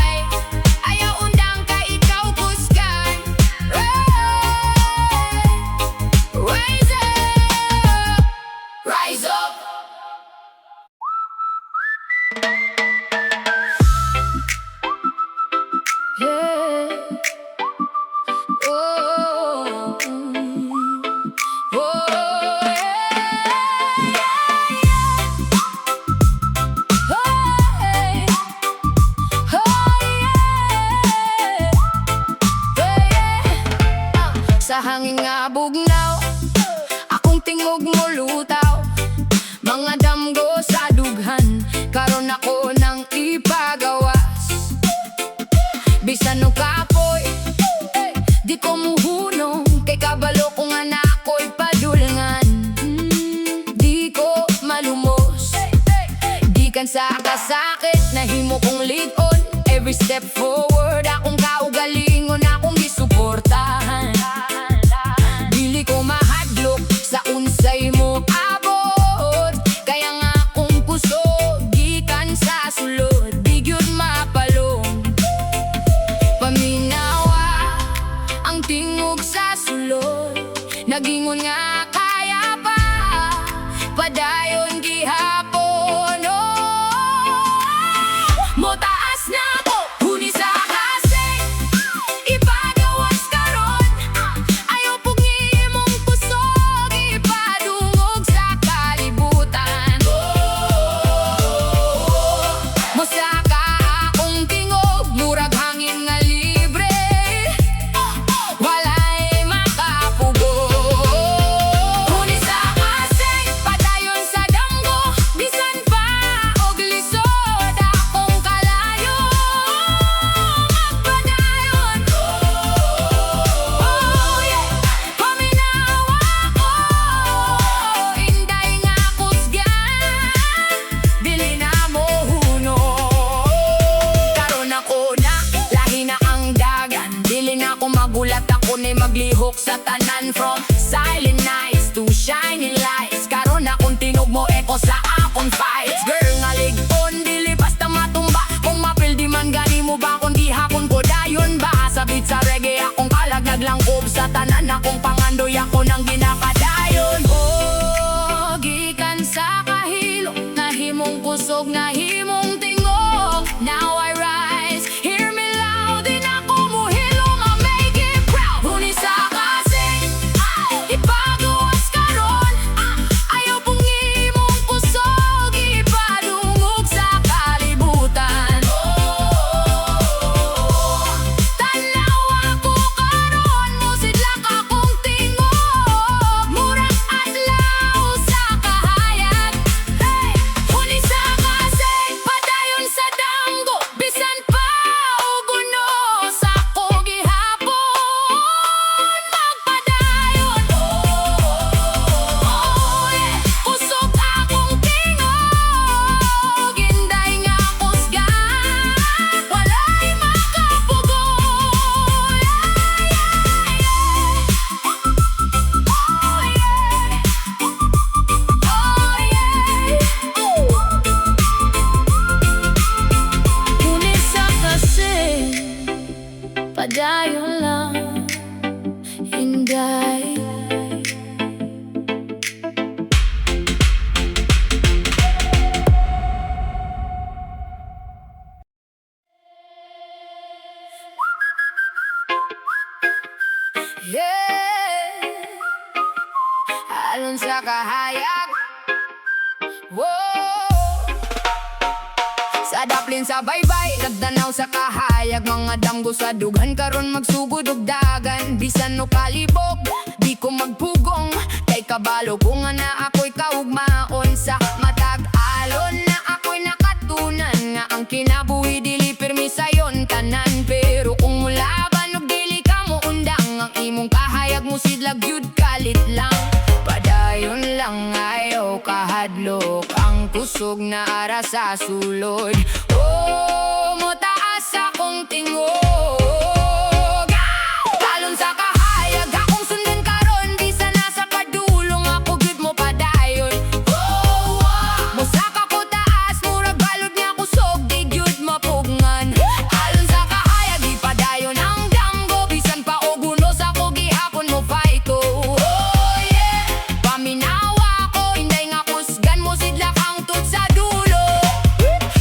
S1: ligon, every step forward akong kaugalingon, akong gisuportahan. Dili ko mahadlok sa unsay mo abot, kaya nga akong kusog gikan sa sulod, di gyud mapalong. Paminawa ang tingog sa sulod, nagingon nga kaya pa padayon gihapon. Motaas na ko, huni sa kasing ipagawas karon, ayaw pugimong kusog ipadungog sa kalibutan. Mosaka akong tingog, murag hangin nga libre, walay makapugo. Huni sa kasing padayon sa damgo, bisan pa og lisod akong kalayo magpadayon. Oh yeah, paminawa ko, inday nga kusgan, dili na mo huno. Karon ako na, lahi na ang dagan, dili na ako magulat, ako na maglihok sa tanan. From silent nights to shining lights, karon akong tinog mo echo sa akong fights. Girl nga ligon, dili basta matumba, kung mapildi man gani mo ba kung di hakon ko dayon ba. Sabit sa reggae akong kalag, naglangkob sa tanan akong pangandoy, ako nang ginapadayon. Oh, gikan sa kahilo, nahimong kusog, nahimong tingog. Now I rise, hear me loud, din ako muhilong, I make it proud. Huni sa kasing ipagawas karon, ayaw pungimong kusog ipadungog sa kalibutan. Tanaw ako karon, mosidlak akong tingog, murag adlaw sa kahayag. Hey! Huni sa kasing padayon sa damgo, bisan pa og unos ako gihapon magpadayon. Oh yeah, kusog akong tingog, inday nga kusgan, walay makapugo. Huni sa kasing padayon lang, inday. Yeah, alon sa kahayag. Whoa, sa daplin sa baybay, nagdanaw sa kahayag, mga damgo sa dughan karon magsugod og dagan. Bisan no kalibog, di ko magpugong, kay kabalo ko nga na ako'y kaugmaon. Sa matag alon na ako'y nakatunan, nga ang kinabuhi dili pirmi sayon tanan. Pero kung mulaban og dili ka mo undang, ang imong kahayag mo sidlag yud kalit lang. Padayon lang ayaw kahadlok, ang kusog na ara sa sulod. Oh, motaas akong tingog, talon sa kahayag akong sundan karon, bisan nasa padulong ako gud mo padayon. Oh, mosaka ko taas, murag balod niya kusog, di gyud mapugngan. Alon sa kahayag di padayon ang damgo, bisan pa og unos ako gihapon mo fight ko. Oh yeah, paminawa ko, inday nga kusgan mo sidlak ang tut sa dulo.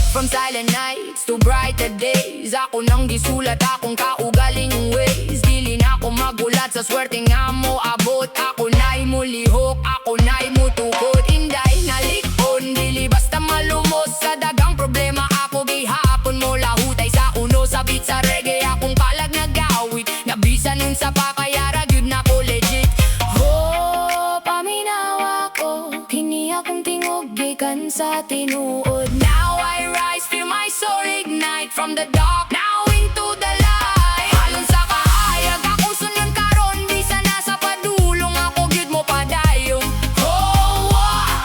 S1: From silent nights to brighter days, ako nang gisulat akong kaugaling ways. Dili na ako magulat sa swerte nga mo abot, ako na'y mulihok, ako na'y mutukod. Inday nalikon, dili basta malumos sa dagang problema, ako gihapon mo lahutay sa uno. Sabit sa reggae akong kalag nagawit, nabisan nun sa pakayara gyud na ko legit. Oh, paminawa ko, hini akong tingog gikan sa tinuod. Now I rise, feel my soul ignite from the dark now into the light. Alon sa kahayag akong sunod karon, bisan nasa padulong ako gyud mo padayon. Oh,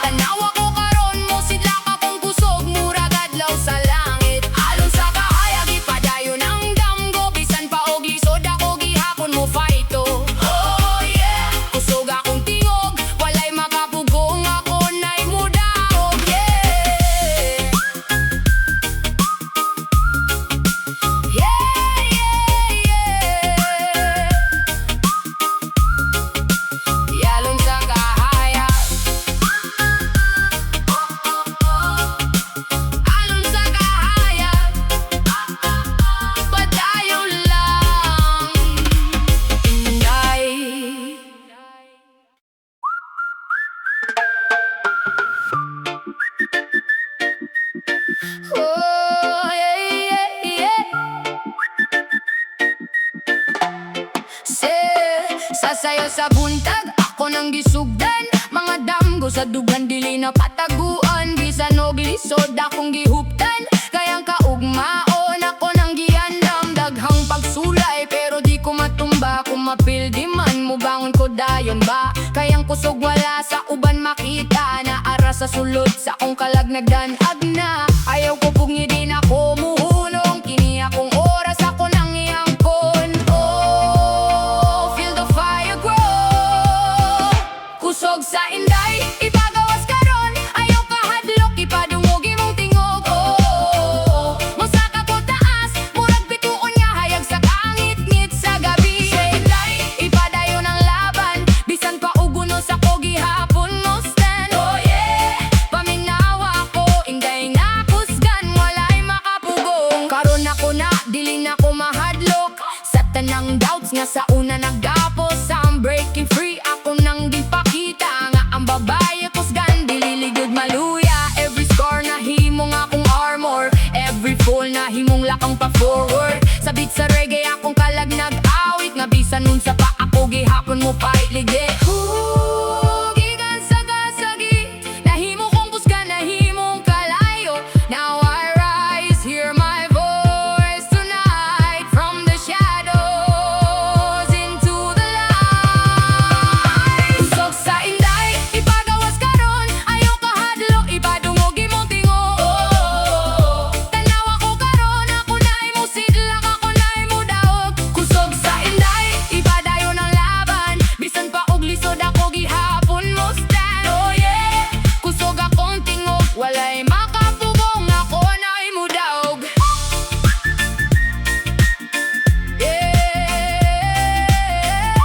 S1: tanaw ako karon, mo sidlak akong kusog, murag adlaw sa langit. Alon sa Sasayo sa buntag, ako nang gisugdan. Mga damgo sa dugan, dili na pataguan. Bisan og lisod, akong gihuptan. Kayang kaugmaon, ako nang giandam. Daghang pagsulay, pero di ko matumba. Kung mapildi man, mubangon ko dayon ba? Kayang kusog wala sa uban makita. Naara sa sulod, sa akong kalagnagdan agna. Ayaw ko pungi din ako muhunong. Kini akong oras, ako nang iangkon. Oh, feel the fire grow. Kusog sa inday, ipagawas karon. Ayaw kahadlok, ipadungog imong tingog. Oh, musaka ko taas, murag bituon nga hayag sa kangit-ngit sa gabi. Sa inday, ipadayon ang laban. Bisan pa uguno sa kogi hapon mo stand. Oh yeah, paminawa ko, inday na kusgan, walay makapugong. Karon ako na, dili na ko mahadlok. Sa tanang doubts nga sa una nagdapos. I'm breaking free, ako nang gipakita. Nga ang babae kusgan, dili ligod maluya. Every scar na himong akong armor. Every fall na himong lakang pa forward. Sa beat sa reggae akong kalag nag-awit. Nga bisan nun sa pa ako gihapon mo pa ilige. Gikan sa kasagi, nahimo kong kusgan, nahimong kalayo. Now I rise, hear my voice tonight. From the shadows into the light. Kusog sa inday, ipagawas karon. Ayaw kahadlok, ipadungog imong tingog. Tanawa ko karon, ako na imo sidlak, ako na imo daog. Kusog sa inday, ipadayon ang laban. Bisan pa og lisod ako gihapon mo stand. Oh yeah, kusog akong tingog, walay makapugong, ako na imo daog. Yeah.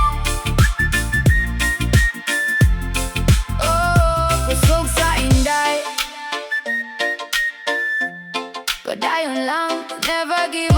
S1: Oh, kusog sa inday, padayon lang, never give